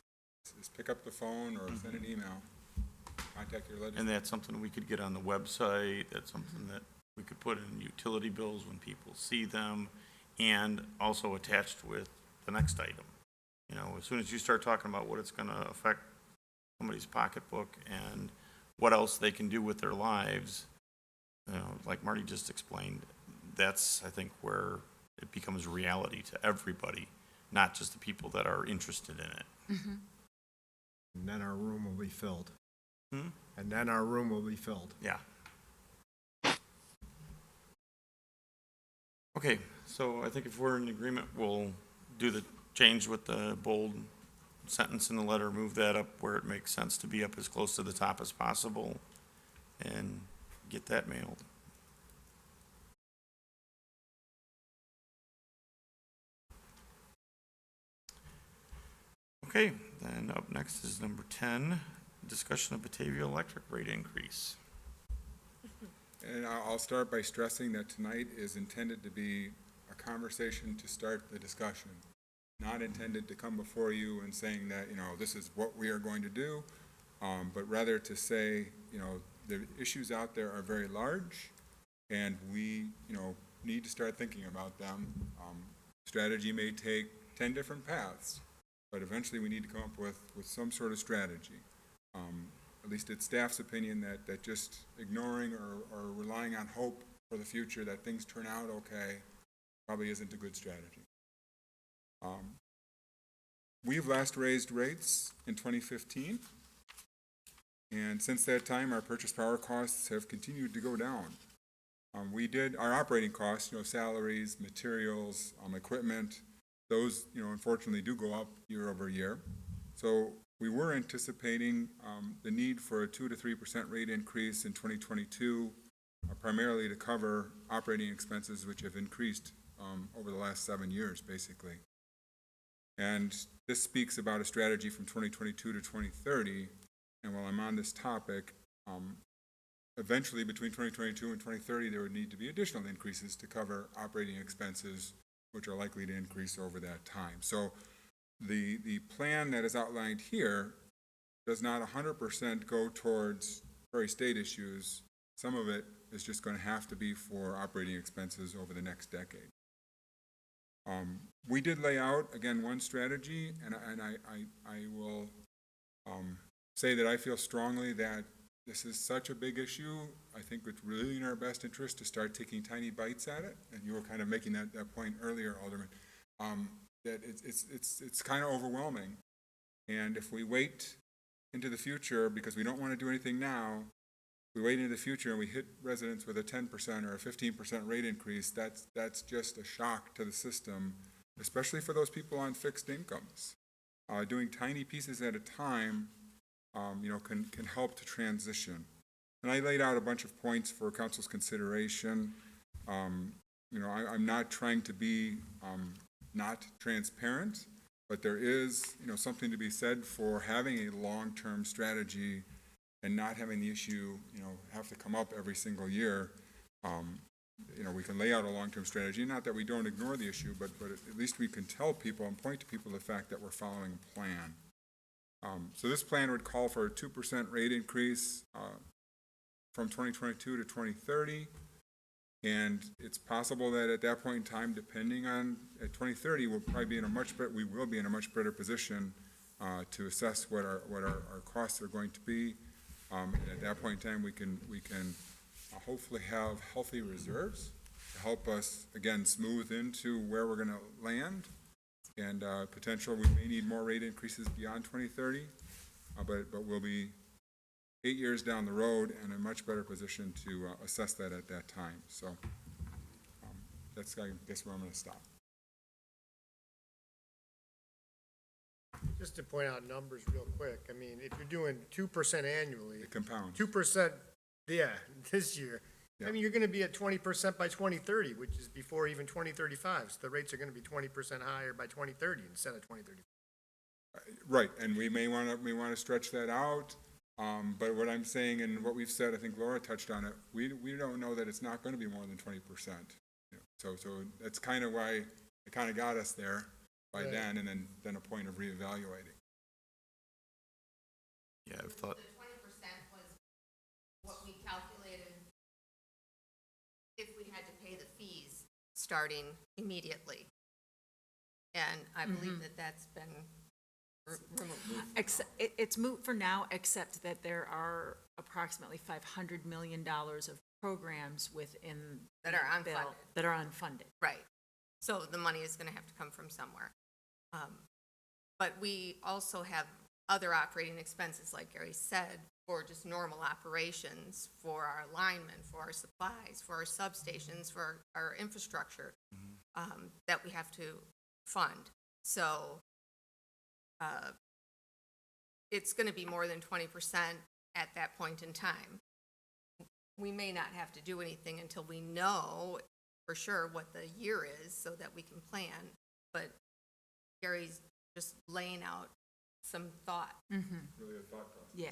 Is pick up the phone or send an email, contact your legislator. And that's something we could get on the website. That's something that we could put in utility bills when people see them, and also attached with the next item. As soon as you start talking about what it's going to affect somebody's pocketbook and what else they can do with their lives, like Marty just explained, that's, I think, where it becomes reality to everybody, not just the people that are interested in it. And then our room will be filled. And then our room will be filled. Yeah. Okay, so I think if we're in agreement, we'll do the change with the bold sentence in the letter, move that up where it makes sense to be up as close to the top as possible, and get that mailed. Okay, then up next is number 10, discussion of Batavia electric rate increase. And I'll start by stressing that tonight is intended to be a conversation to start the discussion, not intended to come before you and saying that, this is what we are going to do, but rather to say, the issues out there are very large, and we, need to start thinking about them. Strategy may take 10 different paths, but eventually we need to come up with some sort of strategy. At least it's staff's opinion that just ignoring or relying on hope for the future that things turn out okay probably isn't a good strategy. We've last raised rates in 2015, and since that time our purchase power costs have continued to go down. Our operating costs, salaries, materials, equipment, those, unfortunately do go up year over year. So we were anticipating the need for a 2 to 3% rate increase in 2022, primarily to cover operating expenses, which have increased over the last 7 years, basically. And this speaks about a strategy from 2022 to 2030. And while I'm on this topic, eventually between 2022 and 2030, there would need to be additional increases to cover operating expenses, which are likely to increase over that time. So the plan that is outlined here does not 100% go towards very state issues. Some of it is just going to have to be for operating expenses over the next decade. We did lay out, again, one strategy, and I will say that I feel strongly that this is such a big issue. I think it's really in our best interest to start taking tiny bites at it, and you were kind of making that point earlier, Alderman, that it's kind of overwhelming. And if we wait into the future, because we don't want to do anything now, we wait into the future and we hit residents with a 10% or a 15% rate increase, that's just a shock to the system, especially for those people on fixed incomes. Doing tiny pieces at a time, can help to transition. And I laid out a bunch of points for council's consideration. I'm not trying to be not transparent, but there is, something to be said for having a long-term strategy and not having the issue, have to come up every single year. We can lay out a long-term strategy, not that we don't ignore the issue, but at least we can tell people and point to people the fact that we're following a plan. So this plan would call for a 2% rate increase from 2022 to 2030. And it's possible that at that point in time, depending on at 2030, we will be in a much better position to assess what our costs are going to be. And at that point in time, we can hopefully have healthy reserves to help us again smooth into where we're going to land. And potential, we may need more rate increases beyond 2030, but we'll be 8 years down the road and in a much better position to assess that at that time. So that's, I guess, where I'm going to stop. Just to point out numbers real quick, I mean, if you're doing 2% annually, it compounds. 2%, this year. I mean, you're going to be at 20% by 2030, which is before even 2035. So the rates are going to be 20% higher by 2030 instead of 2035. Right, and we may want to stretch that out. But what I'm saying and what we've said, I think Laura touched on it. We don't know that it's not going to be more than 20%. So that's kind of why it kind of got us there by then, and then a point of reevaluating. Yeah, I've thought. The 20% was what we calculated if we had to pay the fees starting immediately. And I believe that that's been removed. It's moot for now, except that there are approximately $500 million of programs within That are the bill unfunded. that are unfunded. Right. So the money is going to have to come from somewhere. But we also have other operating expenses, like Gary said, for just normal operations, for our linemen, for our supplies, for our substations, for our infrastructure, that we have to fund. So it's going to be more than 20% at that point in time. We may not have to do anything until we know for sure what the year is so that we can plan. But Gary's just laying out some thought. Mm-hmm. Really a thought process. Yeah.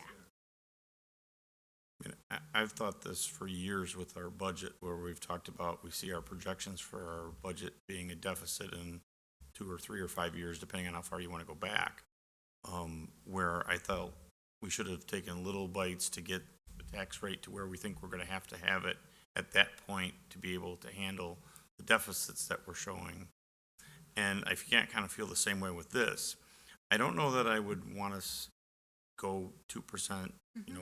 I've thought this for years with our budget, where we've talked about, we see our projections for our budget being a deficit in 2 or 3 or 5 years, depending on how far you want to go back. Where I thought we should have taken little bites to get the tax rate to where we think we're going to have it at that point to be able to handle the deficits that we're showing. And I can't kind of feel the same way with this. I don't know that I would want us go 2%,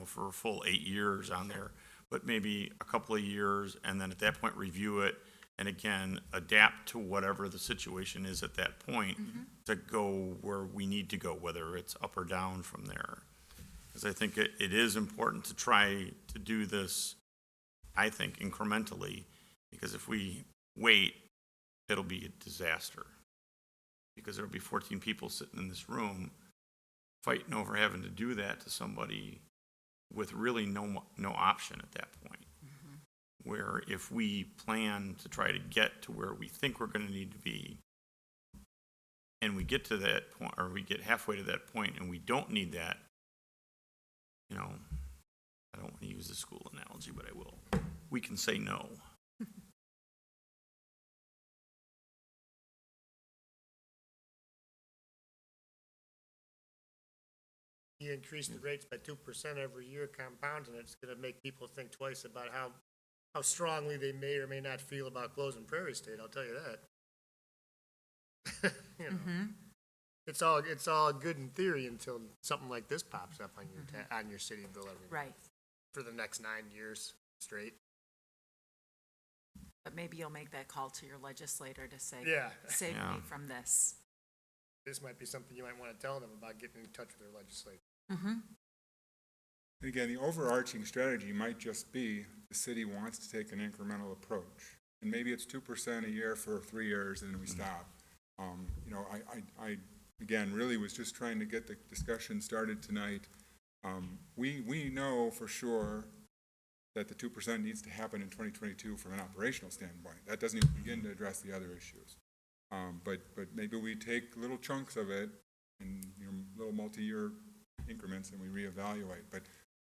for a full 8 years on there, but maybe a couple of years, and then at that point review it, and again, adapt to whatever the situation is at that point to go where we need to go, whether it's up or down from there. Because I think it is important to try to do this, I think, incrementally, because if we wait, it'll be a disaster. Because there'll be 14 people sitting in this room fighting over having to do that to somebody with really no option at that point. Where if we plan to try to get to where we think we're going to need to be, and we get to that point, or we get halfway to that point, and we don't need that, I don't want to use the school analogy, but I will. We can say no. You increase the rates by 2% every year compounding, it's gonna make people think twice about how strongly they may or may not feel about closing Prairie State, I'll tell you that. It's all good in theory until something like this pops up on your on your city bill every month. Right. For the next 9 years straight. But maybe you'll make that call to your legislator to say, Yeah. save me from this. This might be something you might want to tell them about, getting in touch with their legislature. Again, the overarching strategy might just be the city wants to take an incremental approach. And maybe it's 2% a year for 3 years and then we stop. I again, really was just trying to get the discussion started tonight. We know for sure that the 2% needs to happen in 2022 from an operational standpoint. That doesn't even begin to address the other issues. But maybe we take little chunks of it in little multi-year increments and we reevaluate. But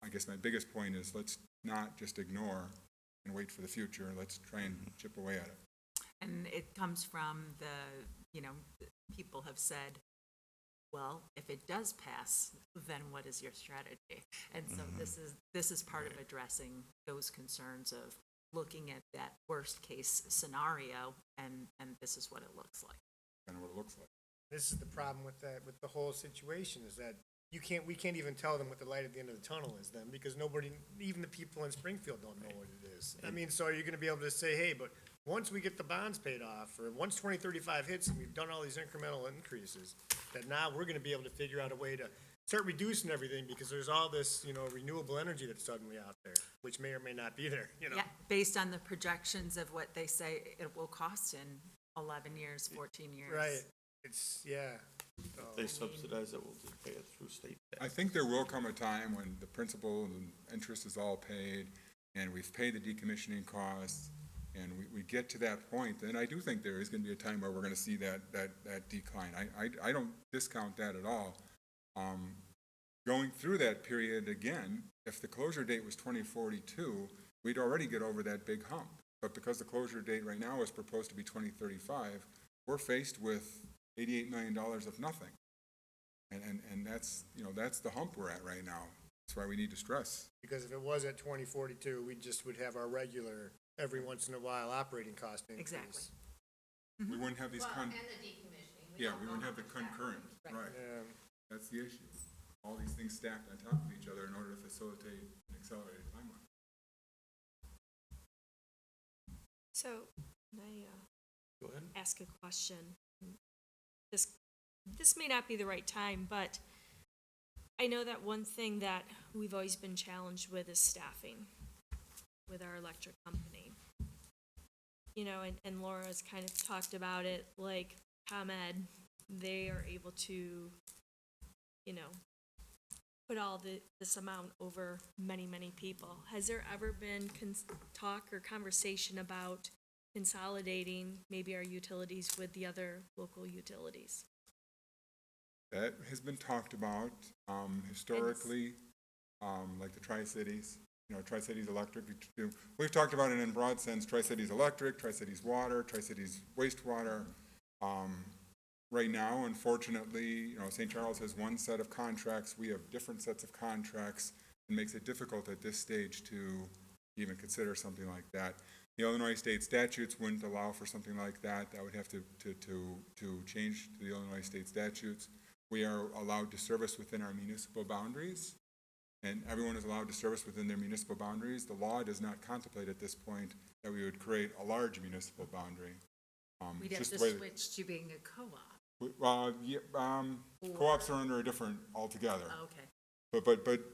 I guess my biggest point is let's not just ignore and wait for the future. Let's try and chip away at it. And it comes from people have said, well, if it does pass, then what is your strategy? And so this is part of addressing those concerns of looking at that worst case scenario, and this is what it looks like. Kind of what it looks like. This is the problem with the whole situation, is that we can't even tell them what the light at the end of the tunnel is then, because nobody, even the people in Springfield don't know what it is. I mean, so are you gonna be able to say, hey, but once we get the bonds paid off, or once 2035 hits and we've done all these incremental increases, that now we're gonna be able to figure out a way to start reducing everything, because there's all this, renewable energy that's suddenly out there, which may or may not be there, Yeah, based on the projections of what they say it will cost in 11 years, 14 years. Right, it's, yeah. If they subsidize it, we'll just pay it through state tax. I think there will come a time when the principal and interest is all paid, and we've paid the decommissioning costs, and we get to that point, then I do think there is going to be a time where we're going to see that decline. I don't discount that at all. Going through that period again, if the closure date was 2042, we'd already get over that big hump. But because the closure date right now is proposed to be 2035, we're faced with $88 million of nothing. And that's the hump we're at right now. That's why we need to stress. Because if it was at 2042, we just would have our regular, every once in a while, operating cost increase. Exactly. We wouldn't have these And the decommissioning. we wouldn't have the concurrent, right. Yeah. That's the issue. All these things stacked on top of each other in order to facilitate an accelerated timeline. So, can I Go ahead. ask a question? This may not be the right time, but I know that one thing that we've always been challenged with is staffing with our electric company. And Laura's kind of talked about it, like ComEd, they are able to, put all this amount over many, many people. Has there ever been talk or conversation about consolidating maybe our utilities with the other local utilities? That has been talked about historically, like the Tri-Cities. Tri-Cities Electric. We've talked about it in broad sense, Tri-Cities Electric, Tri-Cities Water, Tri-Cities Wastewater. Right now, unfortunately, St. Charles has one set of contracts. We have different sets of contracts. It makes it difficult at this stage to even consider something like that. The Illinois state statutes wouldn't allow for something like that. That would have to change to the Illinois state statutes. We are allowed to service within our municipal boundaries, and everyone is allowed to service within their municipal boundaries. The law does not contemplate at this point that we would create a large municipal boundary. We'd have just to the way switch to being a co-op. Co-ops are under a different altogether. Oh, okay.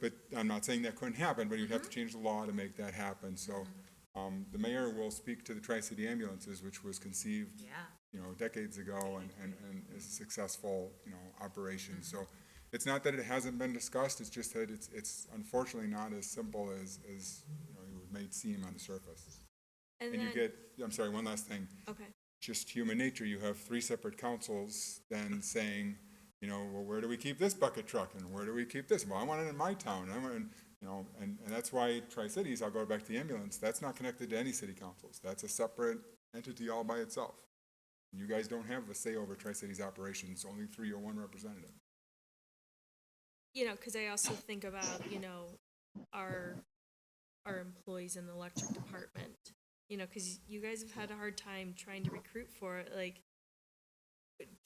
But I'm not saying that couldn't happen, but you'd have to change the law to make that happen. So the mayor will speak to the Tri-City Ambulances, which was conceived, decades ago and is a successful, operation. So it's not that it hasn't been discussed, it's just that it's unfortunately not as simple as it may seem on the surface. And you get, I'm sorry, one last thing. Okay. Just human nature, you have three separate councils then saying, well, where do we keep this bucket truck and where do we keep this? Well, I want it in my town. And that's why Tri-Cities, I'll go back to the ambulance, that's not connected to any city councils. That's a separate entity all by itself. You guys don't have a say over Tri-Cities operations, only 301 representative. Because I also think about, our employees in the electric department, because you guys have had a hard time trying to recruit for it. Like,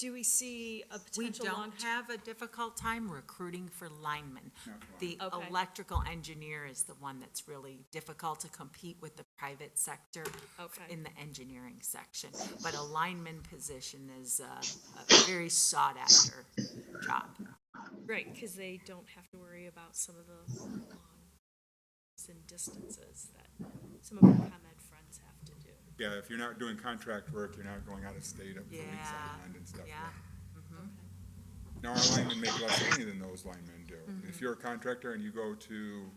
do we see a potential We don't have a difficult time recruiting for linemen. The Okay. electrical engineer is the one that's really difficult to compete with the private sector in the engineering section. But a lineman position is a very sought after job. Right, because they don't have to worry about some of the long distances that some of our ComEd friends have to do. Yeah, if you're not doing contract work, you're not going out of state up for weeks on end and stuff. Now, our linemen make less money than those linemen do. If you're a contractor and you go to,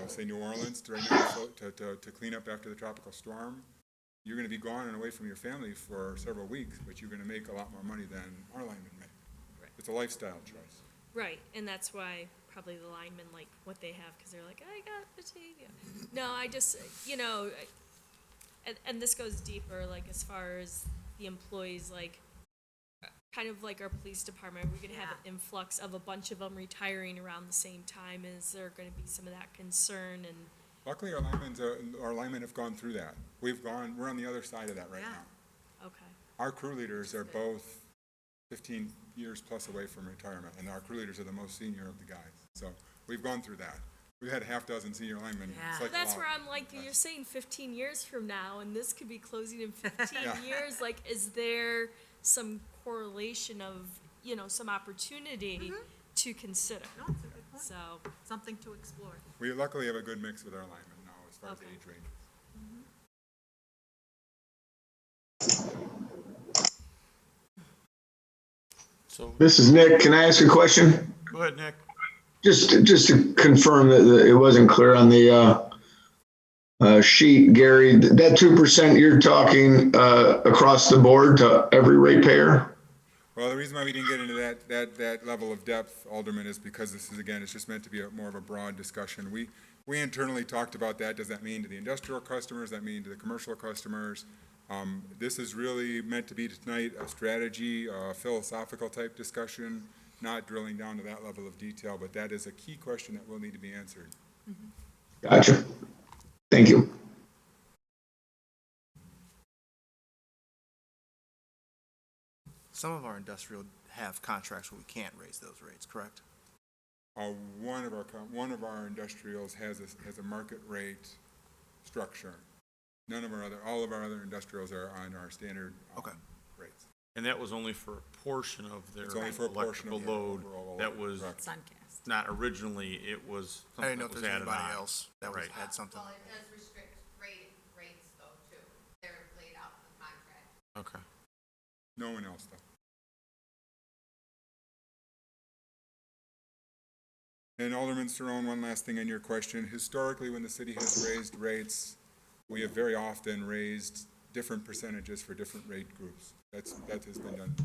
say, New Orleans right now to clean up after the tropical storm, you're going to be gone and away from your family for several weeks, but you're going to make a lot more money than our linemen make. Right. It's a lifestyle choice. Right, and that's why probably the linemen like what they have, because they're like, I got Batavia. No, I just, and this goes deeper, like as far as the employees, like kind of like our police department, we're going to have an influx of a bunch of them retiring around the same time. Is there going to be some of that concern? And luckily, our linemen have gone through that. We're on the other side of that right now. Okay. Our crew leaders are both 15 years plus away from retirement, and our crew leaders are the most senior of the guys. So we've gone through that. We've had a half dozen senior linemen. Yeah. Like, that's where I'm like, you're saying 15 years from now, and this could be closing in 15 years. Like, is there some correlation of, some opportunity to consider? No, that's a good point. So something to explore. We luckily have a good mix with our linemen now as far as age range. So This is Nick. Can I ask a question? go ahead, Nick. Just to confirm that it wasn't clear on the sheet, Gary, that 2% you're talking across the board to every ratepayer? Well, the reason why we didn't get into that level of depth, Alderman, is because this is, again, it's just meant to be more of a broad discussion. We internally talked about that. Does that mean to the industrial customers? Does that mean to the commercial customers? This is really meant to be tonight a strategy, philosophical type discussion, not drilling down to that level of detail, but that is a key question that will need to be answered. Gotcha. Thank you. Some of our industrial have contracts where we can't raise those rates, correct? One of our industrials has a market rate structure. All of our other industrials are on our standard rates. And that was only for a portion of their It's only for a portion electrical of their load. overall That load, was correct. not originally, it was I didn't something know that if was there's added anybody on. else that Right. had something. Well, it does restrict rates though, too. They're laid out in the contract. Okay. No one else, though. And Alderman Cerrone, one last thing on your question. Historically, when the city has raised rates, we have very often raised different percentages for different rate groups. That has been done.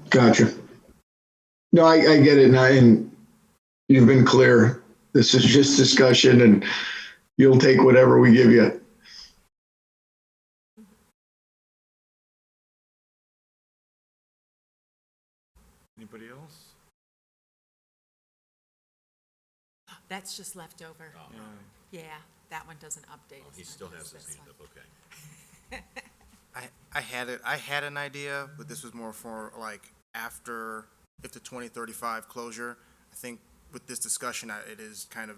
Gotcha. No, I get it now, and you've been clear This is just discussion and you'll take whatever we give you. Anybody else? That's just left over. Yeah, that one doesn't update. Oh, he still has his hand up, okay. I had an idea, but this was more for like after, if the 2035 closure. I think with this discussion, it is kind of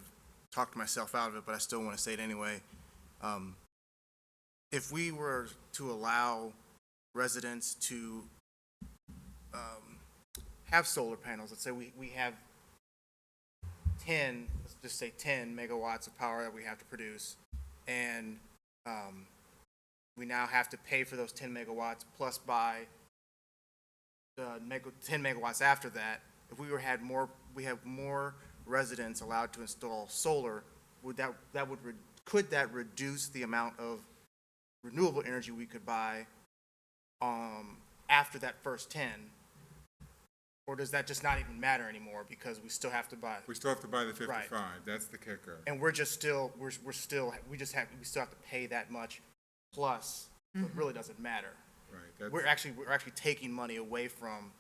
talked myself out of it, but I still want to say it anyway. If we were to allow residents to have solar panels, let's say we have 10, let's just say 10 megawatts of power that we have to produce, and we now have to pay for those 10 megawatts plus buy the 10 megawatts after that. If we have more residents allowed to install solar, could that reduce the amount of renewable energy we could buy after that first 10? Or does that just not even matter anymore because we still have to buy? We still have to buy the 55. Right. That's the kicker. And we still have to pay that much plus. So it really doesn't matter. Right. We're actually taking money away from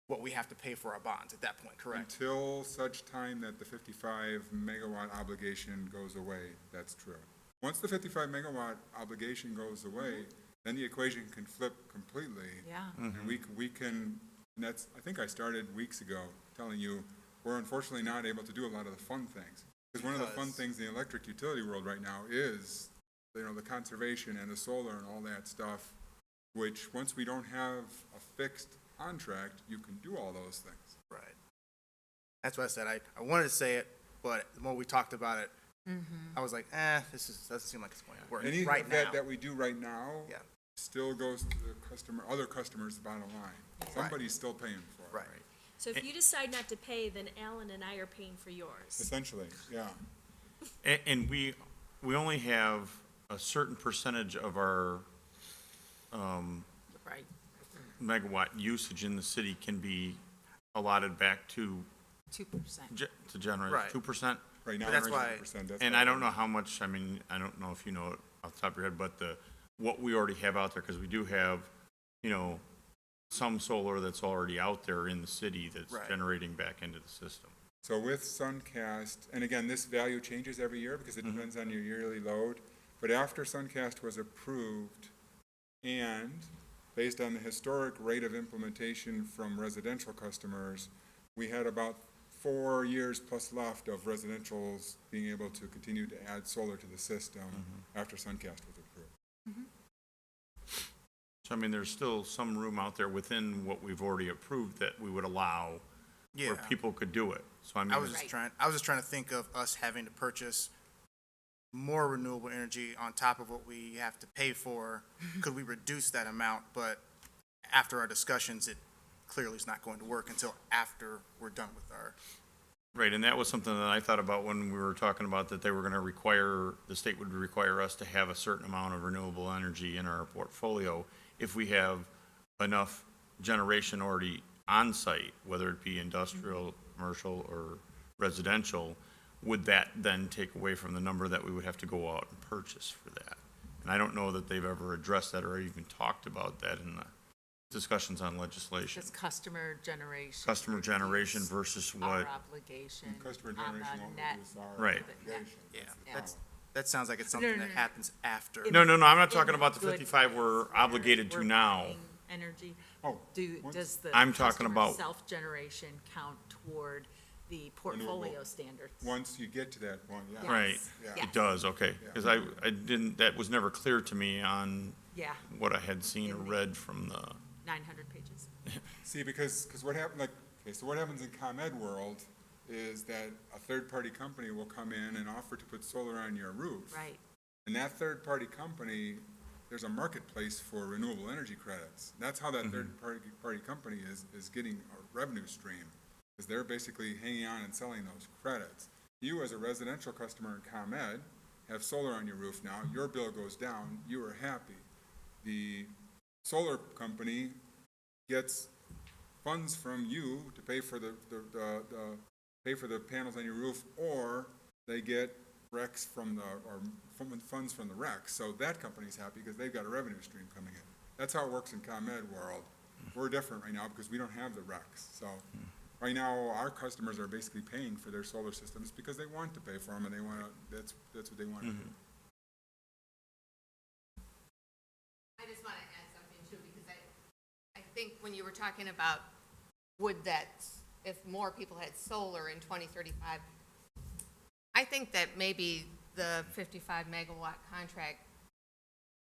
what we have to pay for our bonds at that point, correct? Until such time that the 55 megawatt obligation goes away, that's true. Once the 55 megawatt obligation goes away, then the equation can flip completely. Yeah. And we can, and that's, I think I started weeks ago telling you, we're unfortunately not able to do a lot of the fun things. Because one of the fun things in the electric utility world right now is, the conservation and the solar and all that stuff, which once we don't have a fixed contract, you can do all those things. Right. That's what I said. I wanted to say it, but the more we talked about it, I was like, this doesn't seem like it's going to work Any right of now. that we do right now still goes to the other customers' bottom line. Somebody's still paying for it. Right. So if you decide not to pay, then Alan and I are paying for yours. Essentially, yeah. And we only have a certain percentage of our Right. megawatt usage in the city can be allotted back to 2%. to generate Right. 2%. Right now, But that's we're why- 100%. And I don't know how much, I don't know if you know it off the top of your head, but what we already have out there, because we do have, some solar that's already out there in the city that's generating back into the system. So with Suncast, and again, this value changes every year because it depends on your yearly load, but after Suncast was approved and based on the historic rate of implementation from residential customers, we had about 4 years plus left of residentials being able to continue to add solar to the system after Suncast was approved. So, there's still some room out there within what we've already approved that we would allow where people could do it. So, I was just trying to think of us having to purchase more renewable energy on top of what we have to pay for. Could we reduce that amount? But after our discussions, it clearly is not going to work until after we're done with our. Right, and that was something that I thought about when we were talking about that they were going to the state would require us to have a certain amount of renewable energy in our portfolio if we have enough generation already on site, whether it be industrial, commercial, or residential. Would that then take away from the number that we would have to go out and purchase for that? And I don't know that they've ever addressed that or even talked about that in the discussions on legislation. It's customer generation. Customer generation versus Our what, obligation. Customer on generation the won't net. reduce our Right. obligation. Yeah, that sounds like it's something that happens after. no, I'm not talking about the Good 55 we're obligated to We're now. buying energy. Oh, Does the I'm talking customer about- self-generation count toward the portfolio Renewable. standards? Once you get to that point, yeah. Right, Yeah. it does, okay. Because I didn't, that was never clear to me on Yeah, what I had seen or read from the, 900 pages. See, because what happened, so what happens in ComEd world is that a third-party company will come in and offer to put solar on your roof. Right. And that third-party company, there's a marketplace for renewable energy credits. That's how that third-party company is getting a revenue stream, because they're basically hanging on and selling those credits. You, as a residential customer in ComEd, have solar on your roof now, your bill goes down, you are happy. The solar company gets funds from you to pay for pay for the panels on your roof, or they get recs from funds from the recs. So that company's happy because they've got a revenue stream coming in. That's how it works in ComEd world. We're different right now because we don't have the recs. So right now, our customers are basically paying for their solar systems because they want to pay for them and they want to, that's what they want to do. I just want to add something too, because I think when you were talking about would that, if more people had solar in 2035, I think that maybe the 55 megawatt contract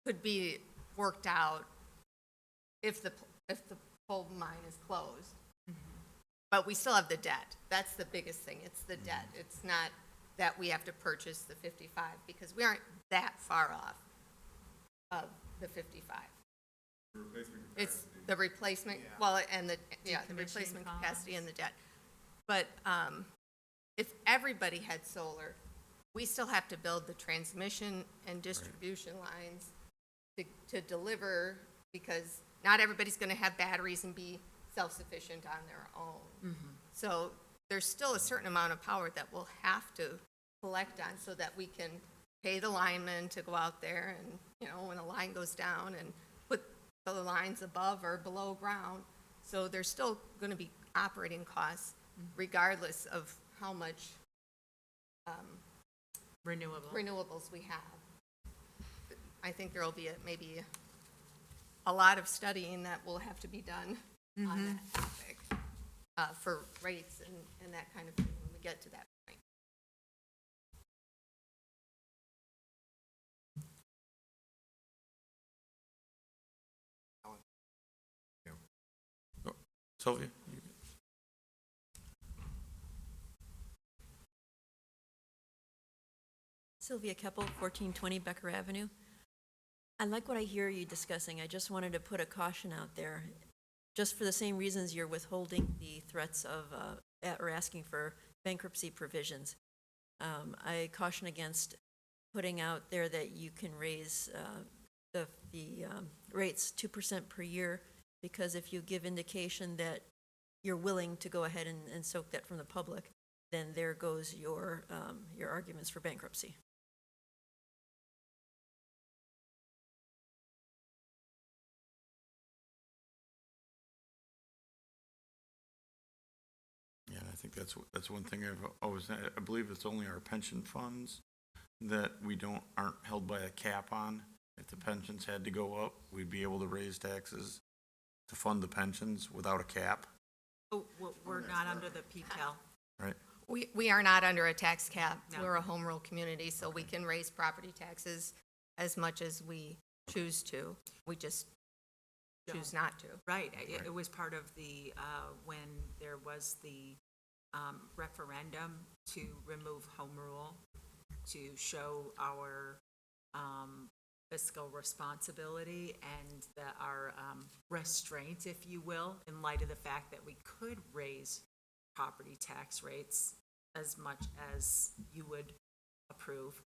could be worked out if the coal mine is closed. But we still have the debt. That's the biggest thing. It's the debt. It's not that we have to purchase the 55, because we aren't that far off of the 55. It's the replacement, well, and the replacement capacity and the debt. But if everybody had solar, we still have to build the transmission and distribution lines to deliver, because not everybody's going to have batteries and be self-sufficient on their own. So there's still a certain amount of power that we'll have to collect on so that we can pay the linemen to go out there and, you know, when a line goes down, and put the lines above or below ground. So there's still going to be operating costs regardless of how much renewables we have. I think there will be maybe a lot of studying that will have to be done on that topic for rates and that kind of thing when we get to that point. Sylvia? Sylvia Keppel, 1420 Becker Avenue. I like what I hear you discussing. I just wanted to put a caution out there, just for the same reasons you're withholding the threats of, or asking for bankruptcy provisions. I caution against putting out there that you can raise the rates 2% per year, because if you give indication that you're willing to go ahead and soak that from the public, then there goes your arguments for bankruptcy. Yeah, I think that's one thing I've always, I believe it's only our pension funds that we aren't held by a cap on. If the pensions had to go up, we'd be able to raise taxes to fund the pensions without a cap. Oh, we're not under the PPL. Right. We are not under a tax cap. No. We're a home rule community, so we can raise property taxes as much as we choose to. We just choose not to. Right. It was part of the, when there was the referendum to remove home rule, to show our fiscal responsibility and our restraint, if you will, in light of the fact that we could raise property tax rates as much as you would approve.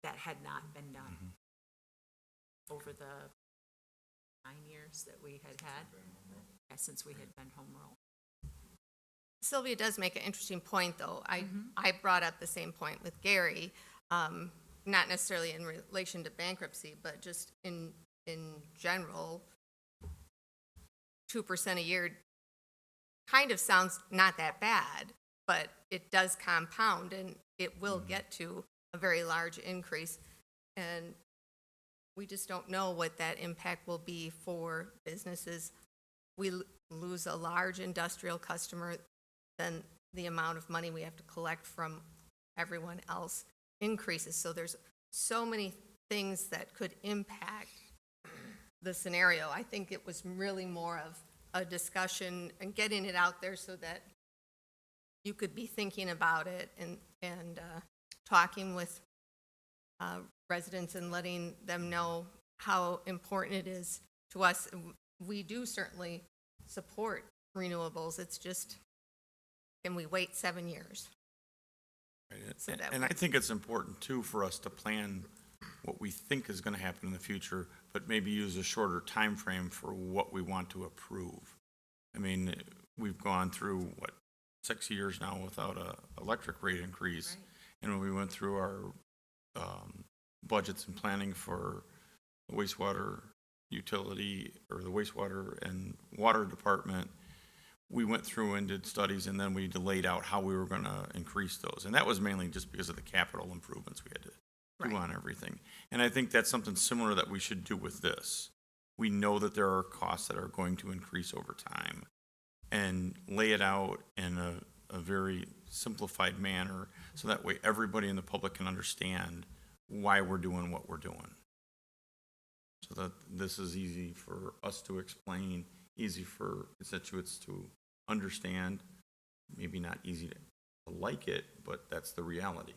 That had not been done over the 9 years that we had since we had been home rule. Sylvia does make an interesting point, though. I brought up the same point with Gary, not necessarily in relation to bankruptcy, but just in general. 2% a year kind of sounds not that bad, but it does compound, and it will get to a very large increase. And we just don't know what that impact will be for businesses. We lose a large industrial customer, then the amount of money we have to collect from everyone else increases. So there's so many things that could impact the scenario. I think it was really more of a discussion and getting it out there so that you could be thinking about it and talking with residents and letting them know how important it is to us. We do certainly support renewables. It's just, can we wait 7 years? Right. And I think it's important too for us to plan what we think is going to happen in the future, but maybe use a shorter time frame for what we want to approve. I mean, we've gone through 6 years now without a electric rate increase. And when we went through our budgets and planning for the wastewater utility or the wastewater and water department, we went through and did studies, and then we laid out how we were going to increase those. And that was mainly just because of the capital improvements we had to do on everything. And I think that's something similar that we should do with this. We know that there are costs that are going to increase over time, and lay it out in a very simplified manner so that way everybody in the public can understand why we're doing what we're doing. So that this is easy for us to explain, easy for constituents to understand, maybe not easy to like it, but that's the reality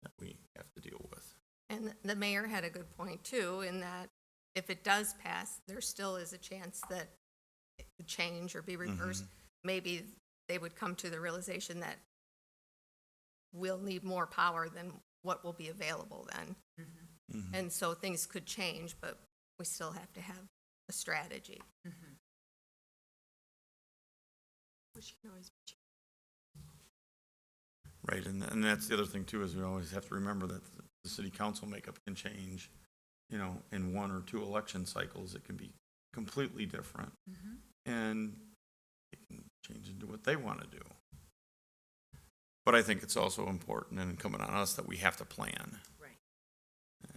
that we have to deal with. And the mayor had a good point too, in that if it does pass, there still is a chance that it could change or be reversed. Maybe they would come to the realization that we'll need more power than what will be available then. And so things could change, but we still have to have a strategy. Which can always be Right, and that's the other thing too, is we always have to remember that the city council makeup can change, you know, in 1 or 2 election cycles. It can be completely different, and it can change into what they want to do. But I think it's also important and incumbent on us that we have to plan. Right.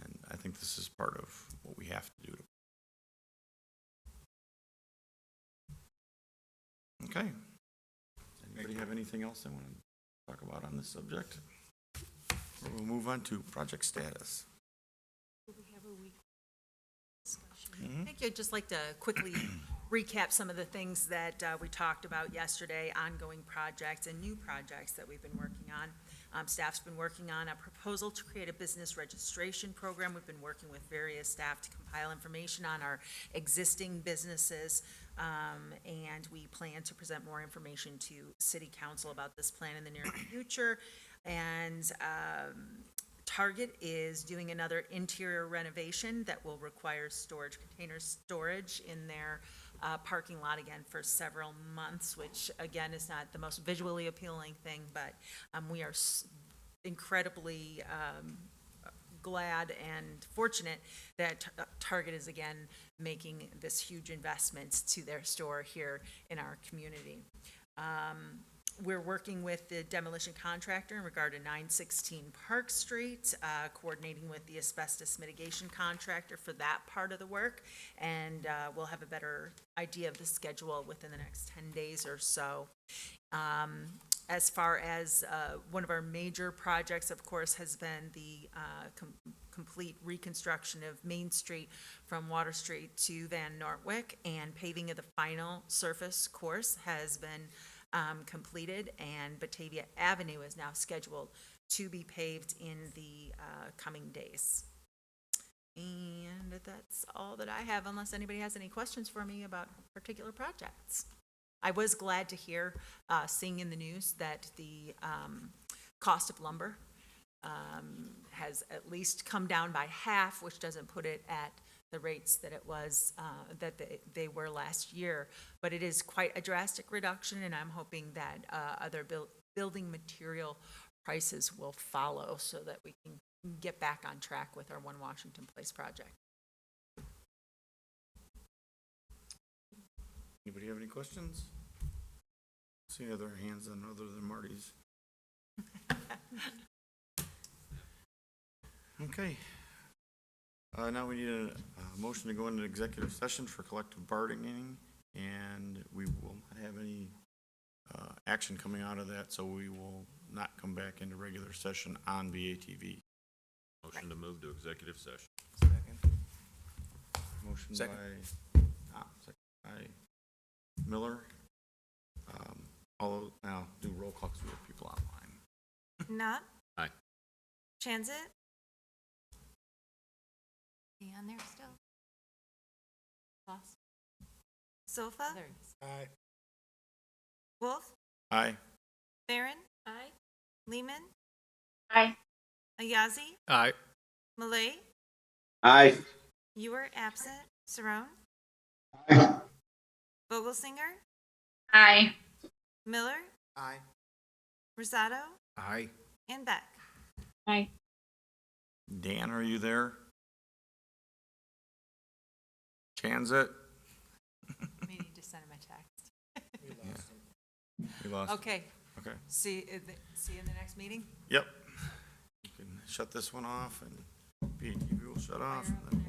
And I think this is part of what we have to do. Okay. Does anybody have anything else they want to talk about on this subject? Or we'll move on to project status. we have a week discussion. I think I'd just like to quickly recap some of the things that we talked about yesterday, ongoing projects and new projects that we've been working on. Staff's been working on a proposal to create a business registration program. We've been working with various staff to compile information on our existing businesses, and we plan to present more information to City Council about this plan in the near future. And Target is doing another interior renovation that will require storage container storage in their parking lot again for several months, which again is not the most visually appealing thing, but we are incredibly glad and fortunate that Target is again making this huge investment to their store here in our community. We're working with the demolition contractor in regard to 916 Park Street, coordinating with the asbestos mitigation contractor for that part of the work, and we'll have a better idea of the schedule within the next 10 days or so. As far as one of our major projects, of course, has been the complete reconstruction of Main Street from Water Street to Van Nortwick, and paving of the final surface course has been completed, and Batavia Avenue is now scheduled to be paved in the coming days. And that's all that I have, unless anybody has any questions for me about particular projects. I was glad to hear, seeing in the news, that the cost of lumber has at least come down by half, which doesn't put it at the rates that it was, that they were last year. But it is quite a drastic reduction, and I'm hoping that other building material prices will follow so that we can get back on track with our One Washington Place project. Anybody have any questions? See any other hands other than Marty's? Okay. Now we need a motion to go into executive session for collective bargaining, and we will not have any action coming out of that, so we will not come back into regular session on BATV. Motion to move to executive session. Motion Second. second by Miller. Now do roll call because we have people online. Knott? Aye. Transit? And there's still. Lost. Sofa? There it is. Aye. Wolf? Aye. Barron? Aye. Lehman? Aye. Ayazi? Aye. Malay? Aye. You were absent. Saron? Vogelsinger? Aye. Miller? Aye. Rosado, Aye. and Beck. Aye. Dan, are you there? Chanzit? May need to send him a text. We lost. Okay. Okay. See you in the next meeting? Yep. You can shut this one off and BATV will shut off. And then